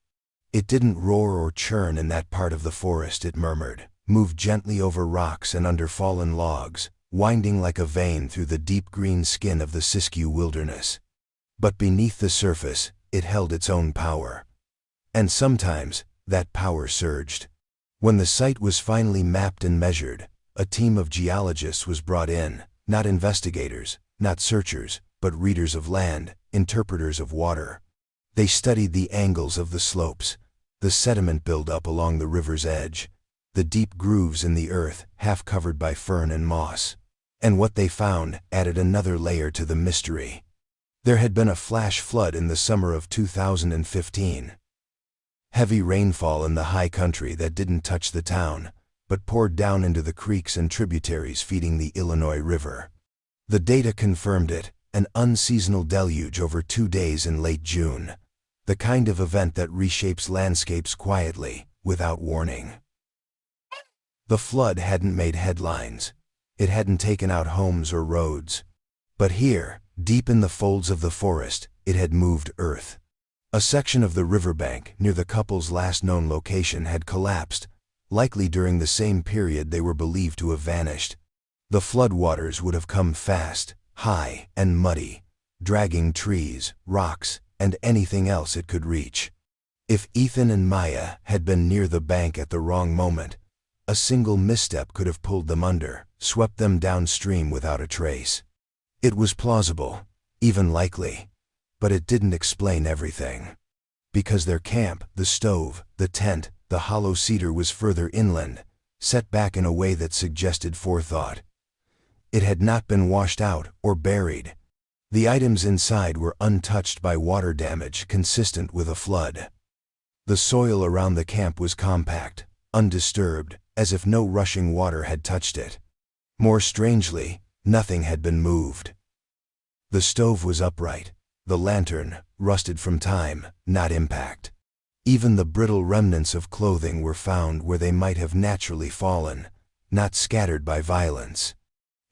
It didn't roar or churn in that part of the forest. It murmured, moved gently over rocks and under fallen logs, winding like a vein through the deep green skin of the Siskiyou wilderness. But beneath the surface, it held its own power. And sometimes, that power surged. When the site was finally mapped and measured, a team of geologists was brought in, not investigators, not searchers, but readers of land, interpreters of water. They studied the angles of the slopes, the sediment buildup along the river's edge, the deep grooves in the earth, half covered by fern and moss. And what they found added another layer to the mystery. There had been a flash flood in the summer of 2015. Heavy rainfall in the high country that didn't touch the town, but poured down into the creeks and tributaries feeding the Illinois River. The data confirmed it, an unseasonal deluge over 2 days in late June. The kind of event that reshapes landscapes quietly, without warning. The flood hadn't made headlines. It hadn't taken out homes or roads. But here, deep in the folds of the forest, it had moved earth. A section of the riverbank near the couple's last known location had collapsed, likely during the same period they were believed to have vanished. The floodwaters would have come fast, high, and muddy, dragging trees, rocks, and anything else it could reach. If Ethan and Maya had been near the bank at the wrong moment, a single misstep could have pulled them under, swept them downstream without a trace. It was plausible, even likely. But it didn't explain everything. Because their camp, the stove, the tent, the hollow cedar was further inland, set back in a way that suggested forethought. It had not been washed out or buried. The items inside were untouched by water damage consistent with a flood. The soil around the camp was compact, undisturbed, as if no rushing water had touched it. More strangely, nothing had been moved. The stove was upright, the lantern, rusted from time, not impact. Even the brittle remnants of clothing were found where they might have naturally fallen, not scattered by violence.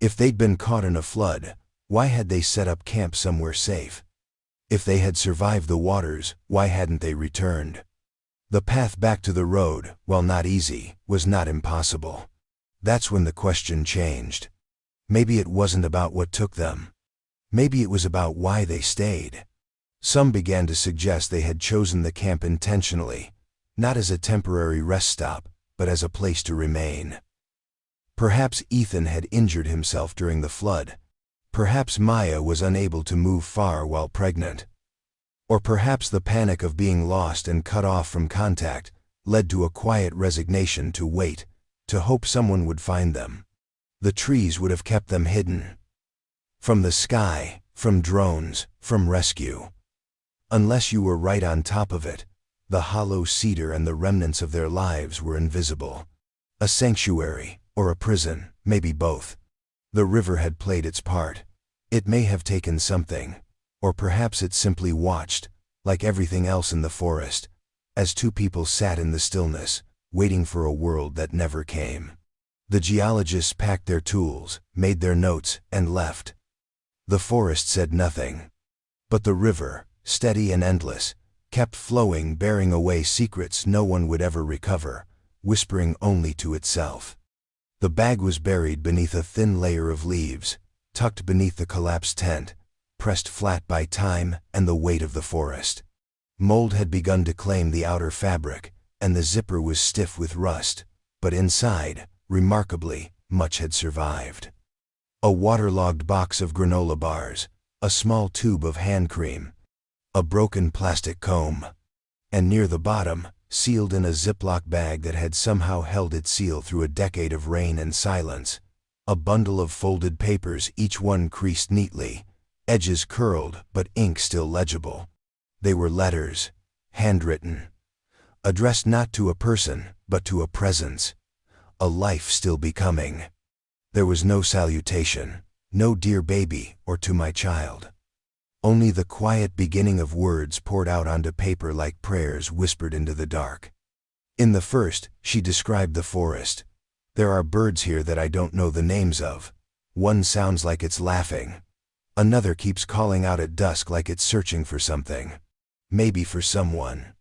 If they'd been caught in a flood, why had they set up camp somewhere safe? If they had survived the waters, why hadn't they returned? The path back to the road, while not easy, was not impossible. That's when the question changed. Maybe it wasn't about what took them. Maybe it was about why they stayed. Some began to suggest they had chosen the camp intentionally, not as a temporary rest stop, but as a place to remain. Perhaps Ethan had injured himself during the flood. Perhaps Maya was unable to move far while pregnant. Or perhaps the panic of being lost and cut off from contact led to a quiet resignation to wait, to hope someone would find them. The trees would have kept them hidden. From the sky, from drones, from rescue. Unless you were right on top of it, the hollow cedar and the remnants of their lives were invisible. A sanctuary, or a prison, maybe both. The river had played its part. It may have taken something, or perhaps it simply watched, like everything else in the forest, as two people sat in the stillness, waiting for a world that never came. The geologists packed their tools, made their notes, and left. The forest said nothing. But the river, steady and endless, kept flowing, bearing away secrets no one would ever recover, whispering only to itself. The bag was buried beneath a thin layer of leaves, tucked beneath the collapsed tent, pressed flat by time and the weight of the forest. Mold had begun to claim the outer fabric, and the zipper was stiff with rust, but inside, remarkably, much had survived. A waterlogged box of granola bars, a small tube of hand cream, a broken plastic comb, and near the bottom, sealed in a Ziploc bag that had somehow held its seal through a decade of rain and silence, a bundle of folded papers, each one creased neatly, edges curled but ink still legible. They were letters, handwritten, addressed not to a person, but to a presence, a life still becoming. There was no salutation, no dear baby or to my child. Only the quiet beginning of words poured out onto paper like prayers whispered into the dark. In the first, she described the forest. There are birds here that I don't know the names of. One sounds like it's laughing. Another keeps calling out at dusk like it's searching for something. Maybe for someone.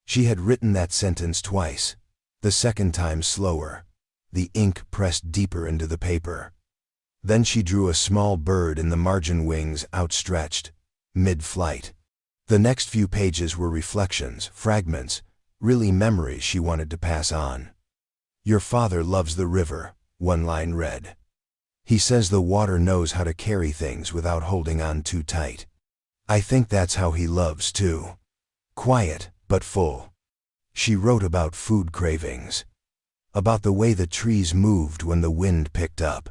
She had written that sentence twice. The second time slower. The ink pressed deeper into the paper. Then she drew a small bird in the margin, wings outstretched, mid-flight. The next few pages were reflections, fragments, really memories she wanted to pass on. Your father loves the river, one line read. He says the water knows how to carry things without holding on too tight. I think that's how he loves too. Quiet, but full. She wrote about food cravings. About the way the trees moved when the wind picked up.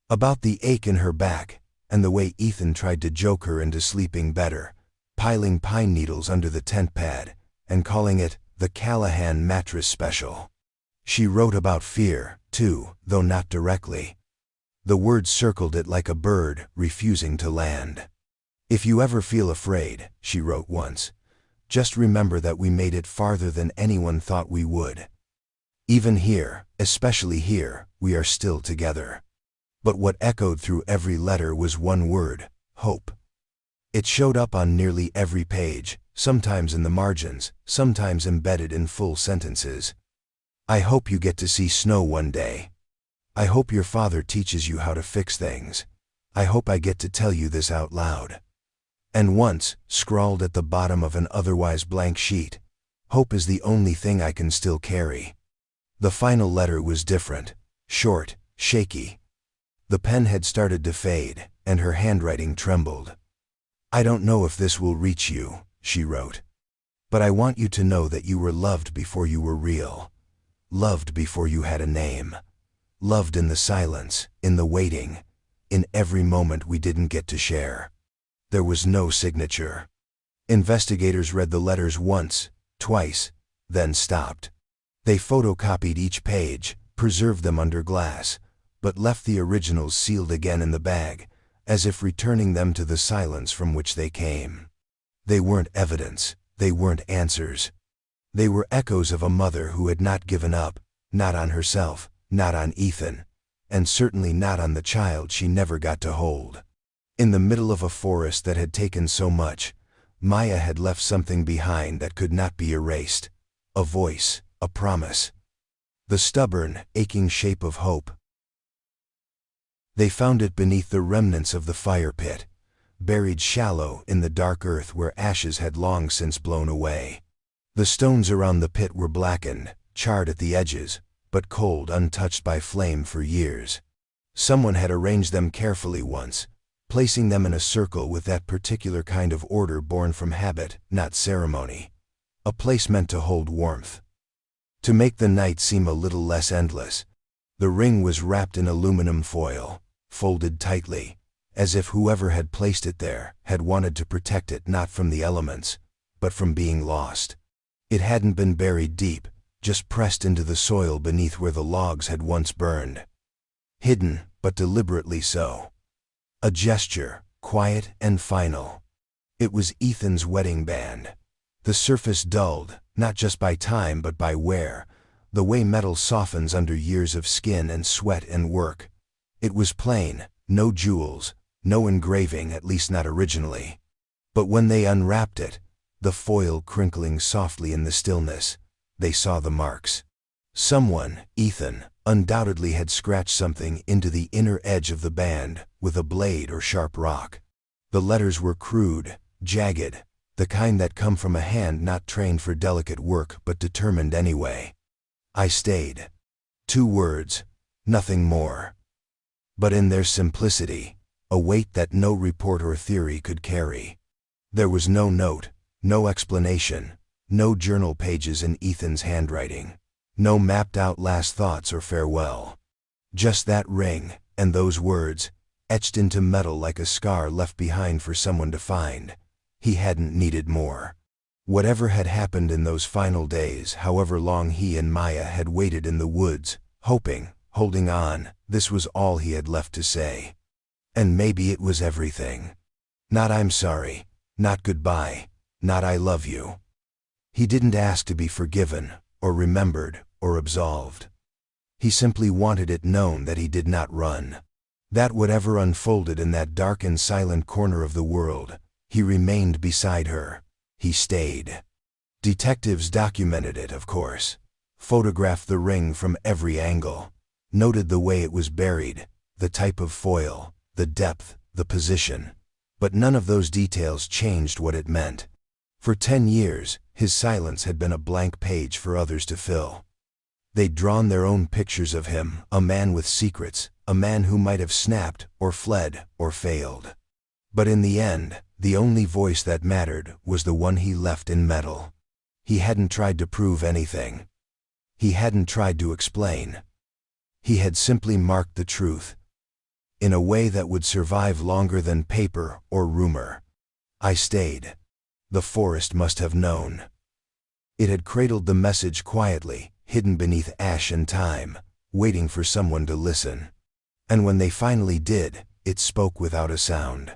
About the ache in her back, and the way Ethan tried to joke her into sleeping better, piling pine needles under the tent pad, and calling it the Callahan mattress special. She wrote about fear, too, though not directly. The words circled it like a bird refusing to land. If you ever feel afraid, she wrote once, just remember that we made it farther than anyone thought we would. Even here, especially here, we are still together. But what echoed through every letter was one word, hope. It showed up on nearly every page, sometimes in the margins, sometimes embedded in full sentences. I hope you get to see snow one day. I hope your father teaches you how to fix things. I hope I get to tell you this out loud. And once, scrawled at the bottom of an otherwise blank sheet, hope is the only thing I can still carry. The final letter was different, short, shaky. The pen had started to fade, and her handwriting trembled. "I don't know if this will reach you," she wrote. "But I want you to know that you were loved before you were real. Loved before you had a name. Loved in the silence, in the waiting, in every moment we didn't get to share." There was no signature. Investigators read the letters once, twice, then stopped. They photocopied each page, preserved them under glass, but left the originals sealed again in the bag, as if returning them to the silence from which they came. They weren't evidence, they weren't answers. They were echoes of a mother who had not given up, not on herself, not on Ethan, and certainly not on the child she never got to hold. In the middle of a forest that had taken so much, Maya had left something behind that could not be erased. A voice, a promise. The stubborn, aching shape of hope. They found it beneath the remnants of the fire pit, buried shallow in the dark earth where ashes had long since blown away. The stones around the pit were blackened, charred at the edges, but cold, untouched by flame for years. Someone had arranged them carefully once, placing them in a circle with that particular kind of order born from habit, not ceremony. A place meant to hold warmth. To make the night seem a little less endless, the ring was wrapped in aluminum foil, folded tightly, as if whoever had placed it there had wanted to protect it not from the elements, but from being lost. It hadn't been buried deep, just pressed into the soil beneath where the logs had once burned. Hidden, but deliberately so. A gesture, quiet and final. It was Ethan's wedding band. The surface dulled, not just by time but by wear, the way metal softens under years of skin and sweat and work. It was plain, no jewels, no engraving, at least not originally. But when they unwrapped it, the foil crinkling softly in the stillness, they saw the marks. Someone, Ethan, undoubtedly had scratched something into the inner edge of the band with a blade or sharp rock. The letters were crude, jagged, the kind that come from a hand not trained for delicate work but determined anyway. I stayed. 2 words, nothing more. But in their simplicity, a weight that no report or theory could carry. There was no note, no explanation, no journal pages in Ethan's handwriting, no mapped-out last thoughts or farewell. Just that ring, and those words, etched into metal like a scar left behind for someone to find. He hadn't needed more. Whatever had happened in those final days, however long he and Maya had waited in the woods, hoping, holding on, this was all he had left to say. And maybe it was everything. Not "I'm sorry," not "goodbye," not "I love you." He didn't ask to be forgiven, or remembered, or absolved. He simply wanted it known that he did not run. That whatever unfolded in that dark and silent corner of the world, he remained beside her. He stayed. Detectives documented it, of course. Photographed the ring from every angle. Noted the way it was buried, the type of foil, the depth, the position. But none of those details changed what it meant. For 10 years, his silence had been a blank page for others to fill. They'd drawn their own pictures of him, a man with secrets, a man who might have snapped, or fled, or failed. But in the end, the only voice that mattered was the one he left in metal. He hadn't tried to prove anything. He hadn't tried to explain. He had simply marked the truth, in a way that would survive longer than paper or rumor. I stayed. The forest must have known. It had cradled the message quietly, hidden beneath ash and time, waiting for someone to listen. And when they finally did, it spoke without a sound.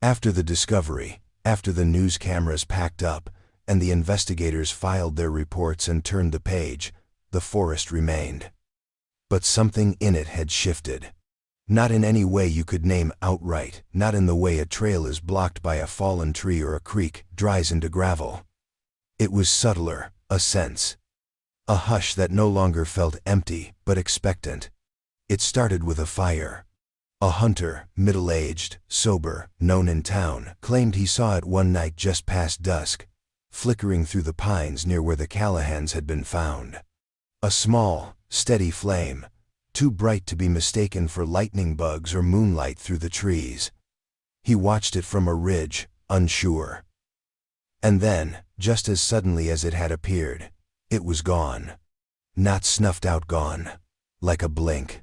After the discovery, after the news cameras packed up, and the investigators filed their reports and turned the page, the forest remained. But something in it had shifted. Not in any way you could name outright, not in the way a trail is blocked by a fallen tree or a creek dries into gravel. It was subtler, a sense. A hush that no longer felt empty, but expectant. It started with a fire. A hunter, middle-aged, sober, known in town, claimed he saw it one night just past dusk, flickering through the pines near where the Callahans had been found. A small, steady flame, too bright to be mistaken for lightning bugs or moonlight through the trees. He watched it from a ridge, unsure. And then, just as suddenly as it had appeared, it was gone. Not snuffed out gone. Like a blink.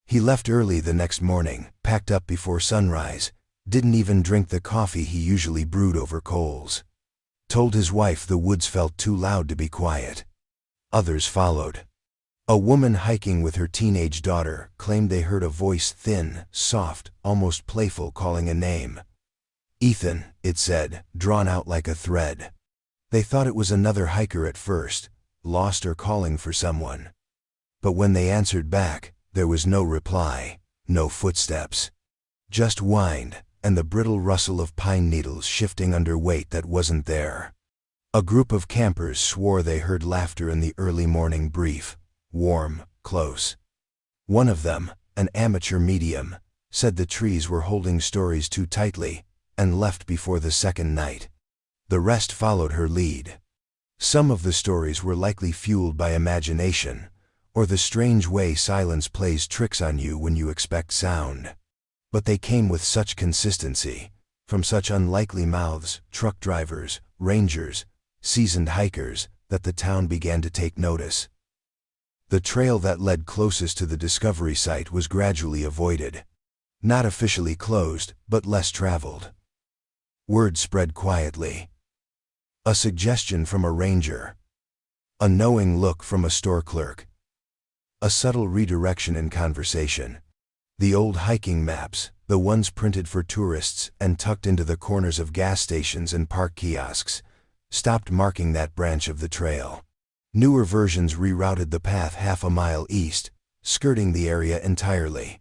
He left early the next morning, packed up before sunrise, didn't even drink the coffee he usually brewed over coals. Told his wife the woods felt too loud to be quiet. Others followed. A woman hiking with her teenage daughter claimed they heard a voice, thin, soft, almost playful, calling a name. Ethan, it said, drawn out like a thread. They thought it was another hiker at first, lost or calling for someone. But when they answered back, there was no reply, no footsteps. Just wind, and the brittle rustle of pine needles shifting under weight that wasn't there. A group of campers swore they heard laughter in the early morning brief, warm, close. One of them, an amateur medium, said the trees were holding stories too tightly, and left before the second night. The rest followed her lead. Some of the stories were likely fueled by imagination, or the strange way silence plays tricks on you when you expect sound. But they came with such consistency, from such unlikely mouths, truck drivers, rangers, seasoned hikers, that the town began to take notice. The trail that led closest to the discovery site was gradually avoided. Not officially closed, but less traveled. Word spread quietly. A suggestion from a ranger. A knowing look from a store clerk. A subtle redirection in conversation. The old hiking maps, the ones printed for tourists and tucked into the corners of gas stations and park kiosks, stopped marking that branch of the trail. Newer versions rerouted the path half a mile east, skirting the area entirely.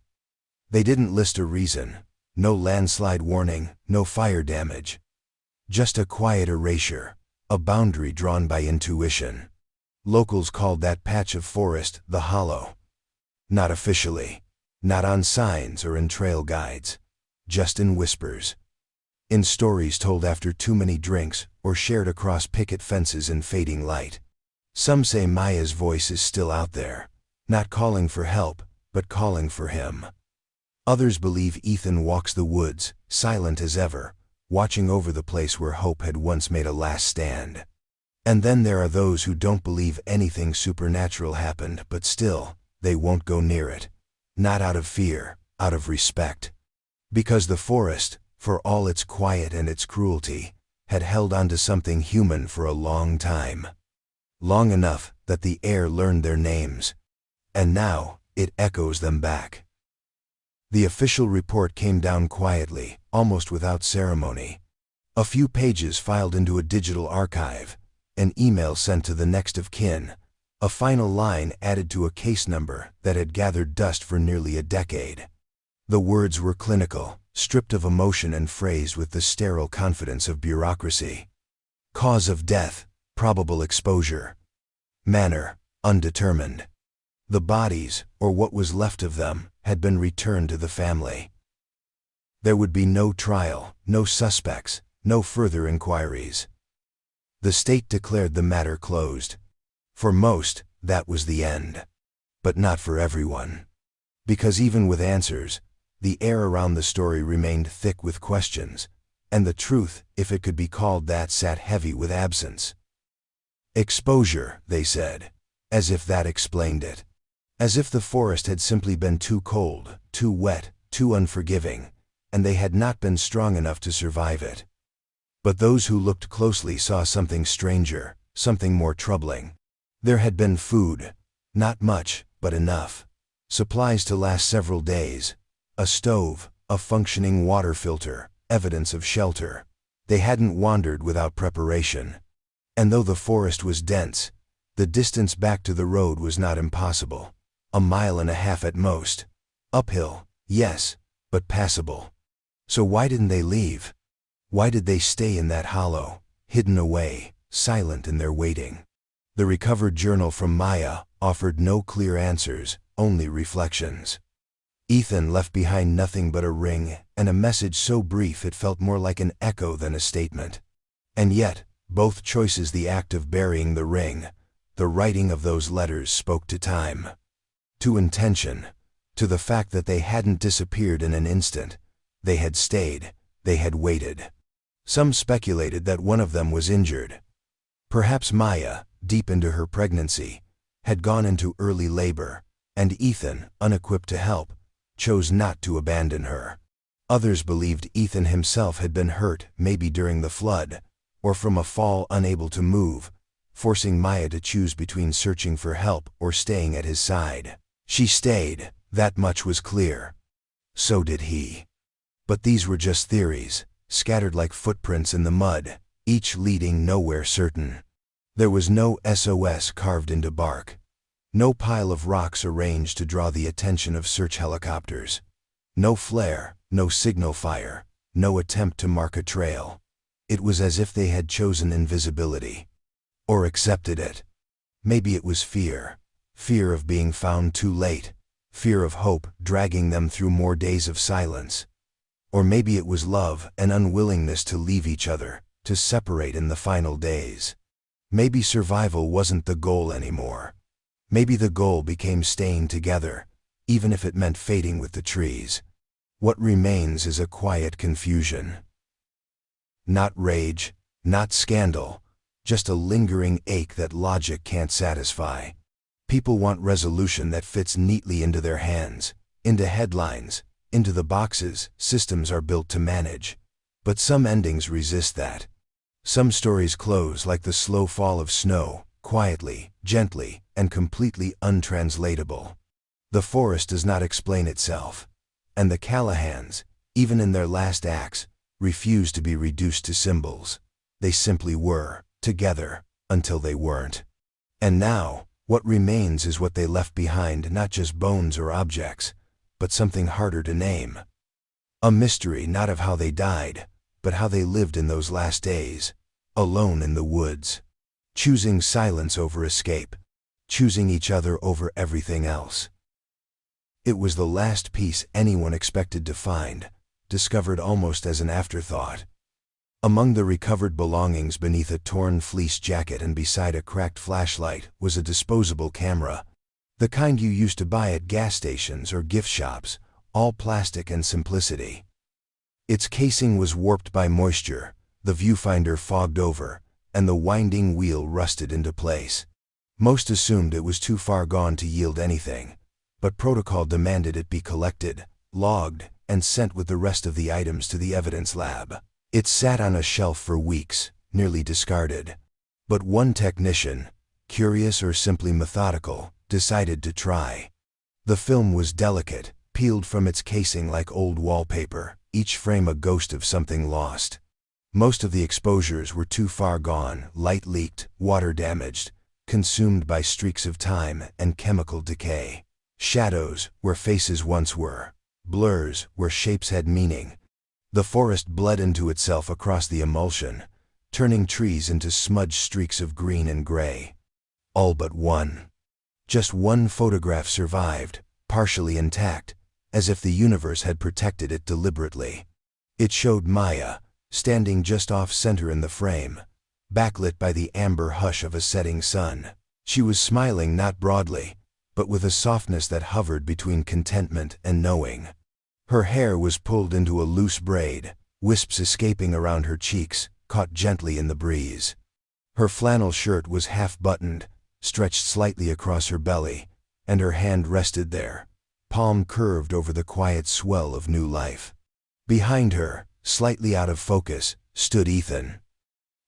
They didn't list a reason. No landslide warning, no fire damage. Just a quiet erasure, a boundary drawn by intuition. Locals called that patch of forest the Hollow. Not officially, not on signs or in trail guides, just in whispers. In stories told after too many drinks or shared across picket fences in fading light. Some say Maya's voice is still out there, not calling for help, but calling for him. Others believe Ethan walks the woods, silent as ever, watching over the place where hope had once made a last stand. And then there are those who don't believe anything supernatural happened, but still, they won't go near it. Not out of fear, out of respect. Because the forest, for all its quiet and its cruelty, had held on to something human for a long time. Long enough that the air learned their names. And now, it echoes them back. The official report came down quietly, almost without ceremony. A few pages filed into a digital archive, an email sent to the next of kin, a final line added to a case number that had gathered dust for nearly a decade. The words were clinical, stripped of emotion and phrased with the sterile confidence of bureaucracy. Cause of death, probable exposure. Manner, undetermined. The bodies, or what was left of them, had been returned to the family. There would be no trial, no suspects, no further inquiries. The state declared the matter closed. For most, that was the end. But not for everyone. Because even with answers, the air around the story remained thick with questions, and the truth, if it could be called that, sat heavy with absence. Exposure, they said, as if that explained it. As if the forest had simply been too cold, too wet, too unforgiving, and they had not been strong enough to survive it. But those who looked closely saw something stranger, something more troubling. There had been food, not much, but enough. Supplies to last several days. A stove, a functioning water filter, evidence of shelter. They hadn't wandered without preparation. And though the forest was dense, the distance back to the road was not impossible. 1.5 miles at most. Uphill, yes, but passable. So why didn't they leave? Why did they stay in that hollow, hidden away, silent in their waiting? The recovered journal from Maya offered no clear answers, only reflections. Ethan left behind nothing but a ring and a message so brief it felt more like an echo than a statement. And yet, both choices, the act of burying the ring, the writing of those letters, spoke to time. To intention, to the fact that they hadn't disappeared in an instant. They had stayed, They had waited. Some speculated that one of them was injured. Perhaps Maya, deep into her pregnancy, had gone into early labor, and Ethan, unequipped to help, chose not to abandon her. Others believed Ethan himself had been hurt, maybe during the flood, or from a fall unable to move, forcing Maya to choose between searching for help or staying at his side. She stayed, that much was clear. So did he. But these were just theories, scattered like footprints in the mud, each leading nowhere certain. There was no SOS carved into bark. No pile of rocks arranged to draw the attention of search helicopters. No flare, no signal fire, no attempt to mark a trail. It was as if they had chosen invisibility. Or accepted it. Maybe it was fear. Fear of being found too late. Fear of hope dragging them through more days of silence. Or maybe it was love, an unwillingness to leave each other, to separate in the final days. Maybe survival wasn't the goal anymore. Maybe the goal became staying together, even if it meant fading with the trees. What remains is a quiet confusion. Not rage, not scandal, just a lingering ache that logic can't satisfy. People want resolution that fits neatly into their hands, into headlines, into the boxes systems are built to manage. But some endings resist that. Some stories close like the slow fall of snow, quietly, gently, and completely untranslatable. The forest does not explain itself. And the Callahans, even in their last acts, refused to be reduced to symbols. They simply were, together, until they weren't. And now, what remains is what they left behind, not just bones or objects, but something harder to name. A mystery not of how they died, but how they lived in those last days, alone in the woods, choosing silence over escape, choosing each other over everything else. It was the last piece anyone expected to find, discovered almost as an afterthought. Among the recovered belongings beneath a torn fleece jacket and beside a cracked flashlight was a disposable camera, the kind you used to buy at gas stations or gift shops, all plastic and simplicity. Its casing was warped by moisture, the viewfinder fogged over, and the winding wheel rusted into place. Most assumed it was too far gone to yield anything, but protocol demanded it be collected, logged, and sent with the rest of the items to the evidence lab. It sat on a shelf for weeks, nearly discarded. But one technician, curious or simply methodical, decided to try. The film was delicate, peeled from its casing like old wallpaper, each frame a ghost of something lost. Most of the exposures were too far gone, light leaked, water damaged, consumed by streaks of time and chemical decay. Shadows where faces once were, blurs where shapes had meaning. The forest bled into itself across the emulsion, turning trees into smudged streaks of green and gray. All but one. Just one photograph survived, partially intact, as if the universe had protected it deliberately. It showed Maya, standing just off-center in the frame, backlit by the amber hush of a setting sun. She was smiling not broadly, but with a softness that hovered between contentment and knowing. Her hair was pulled into a loose braid, wisps escaping around her cheeks, caught gently in the breeze. Her flannel shirt was half-buttoned, stretched slightly across her belly, and her hand rested there, palm curved over the quiet swell of new life. Behind her, slightly out of focus, stood Ethan.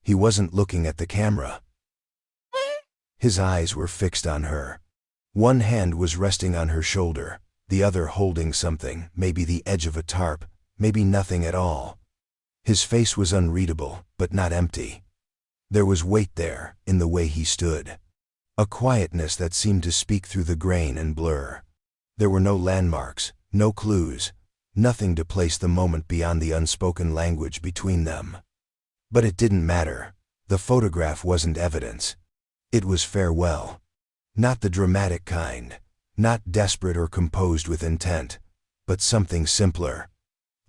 He wasn't looking at the camera. His eyes were fixed on her. One hand was resting on her shoulder, the other holding something, maybe the edge of a tarp, maybe nothing at all. His face was unreadable, but not empty. There was weight there, in the way he stood. A quietness that seemed to speak through the grain and blur. There were no landmarks, no clues, nothing to place the moment beyond the unspoken language between them. But it didn't matter. The photograph wasn't evidence. It was farewell. Not the dramatic kind, not desperate or composed with intent, but something simpler.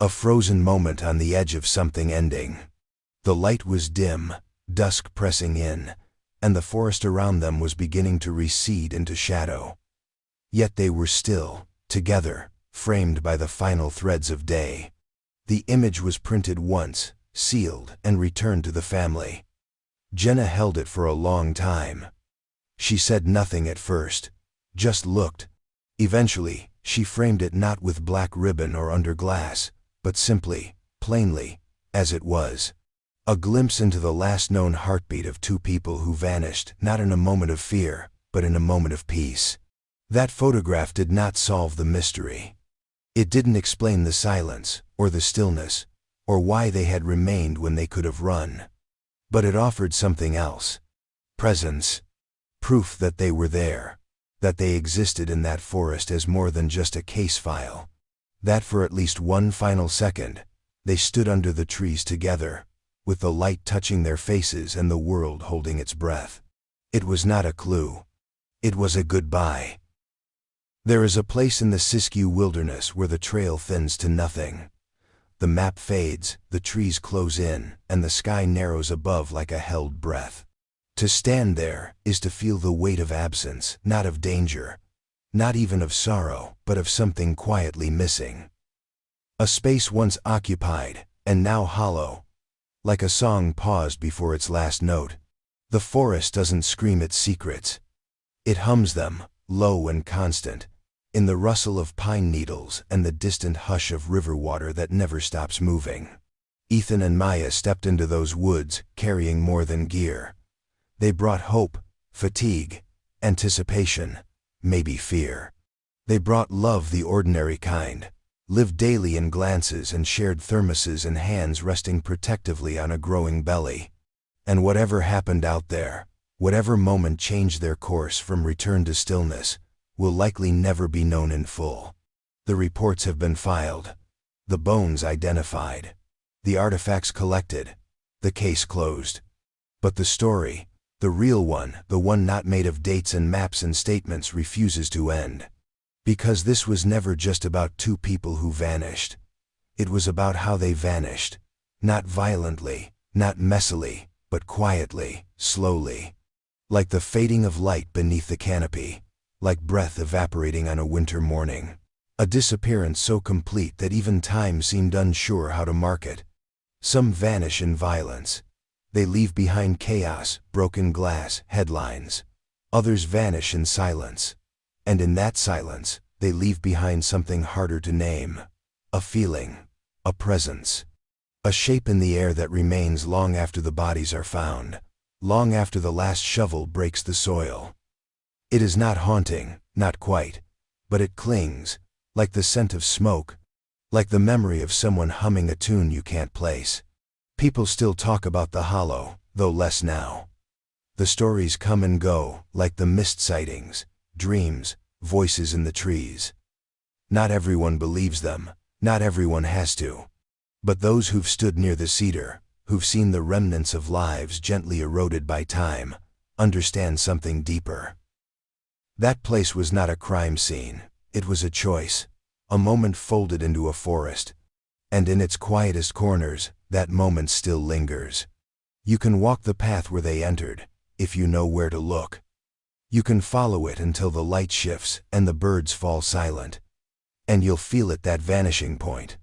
A frozen moment on the edge of something ending. The light was dim, dusk pressing in, and the forest around them was beginning to recede into shadow. Yet they were still, together, framed by the final threads of day. The image was printed once, sealed, and returned to the family. Jenna held it for a long time. She said nothing at first, just looked. Eventually, she framed it not with black ribbon or under glass, but simply, plainly, as it was. A glimpse into the last known heartbeat of two people who vanished, not in a moment of fear, but in a moment of peace. That photograph did not solve the mystery. It didn't explain the silence, or the stillness, or why they had remained when they could have run. But it offered something else. Presence. Proof that they were there. That they existed in that forest as more than just a case file. That for at least one final second, they stood under the trees together, with the light touching their faces and the world holding its breath. It was not a clue. It was a goodbye. There is a place in the Siskiyou wilderness where the trail thins to nothing. The map fades, the trees close in, and the sky narrows above like a held breath. To stand there is to feel the weight of absence, not of danger, not even of sorrow, but of something quietly missing. A space once occupied, and now hollow, like a song paused before its last note. The forest doesn't scream its secrets. It hums them, low and constant, in the rustle of pine needles and the distant hush of river water that never stops moving. Ethan and Maya stepped into those woods, carrying more than gear. They brought hope, fatigue, anticipation, maybe fear. They brought love, the ordinary kind, lived daily in glances and shared thermoses and hands resting protectively on a growing belly. And whatever happened out there, whatever moment changed their course from return to stillness, will likely never be known in full. The reports have been filed, the bones identified, the artifacts collected, the case closed. But the story, the real one, the one not made of dates and maps and statements, refuses to end. Because this was never just about two people who vanished. It was about how they vanished. Not violently, not messily, but quietly, slowly. Like the fading of light beneath the canopy. Like breath evaporating on a winter morning. A disappearance so complete that even time seemed unsure how to mark it. Some vanish in violence. They leave behind chaos, broken glass, headlines. Others vanish in silence. And in that silence, they leave behind something harder to name. A feeling. A presence. A shape in the air that remains long after the bodies are found. Long after the last shovel breaks the soil. It is not haunting, not quite. But it clings, like the scent of smoke. Like the memory of someone humming a tune you can't place. People still talk about the hollow, though less now. The stories come and go, like the mist sightings, dreams, voices in the trees. Not everyone believes them, not everyone has to. But those who've stood near the cedar, who've seen the remnants of lives gently eroded by time, understand something deeper. That place was not a crime scene, it was a choice, a moment folded into a forest. And in its quietest corners, that moment still lingers. You can walk the path where they entered, if you know where to look. You can follow it until the light shifts and the birds fall silent. And you'll feel it, that vanishing point.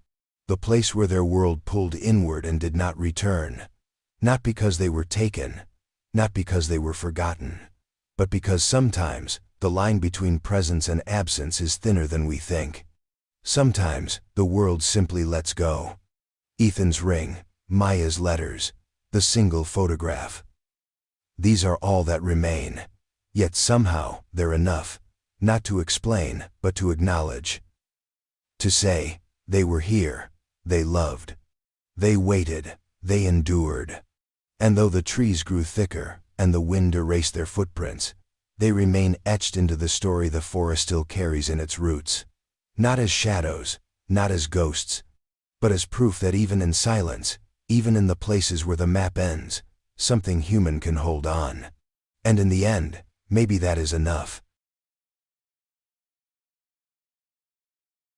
The place where their world pulled inward and did not return. Not because they were taken, not because they were forgotten, but because sometimes the line between presence and absence is thinner than we think. Sometimes the world simply lets go. Ethan's ring, Maya's letters, the single photograph. These are all that remain. Yet somehow they're enough, not to explain, but to acknowledge. To say, they were here, they loved. They waited, they endured. And though the trees grew thicker, and the wind erased their footprints, they remain etched into the story the forest still carries in its roots. Not as shadows, not as ghosts, but as proof that even in silence, even in the places where the map ends, something human can hold on. And in the end, maybe that is enough.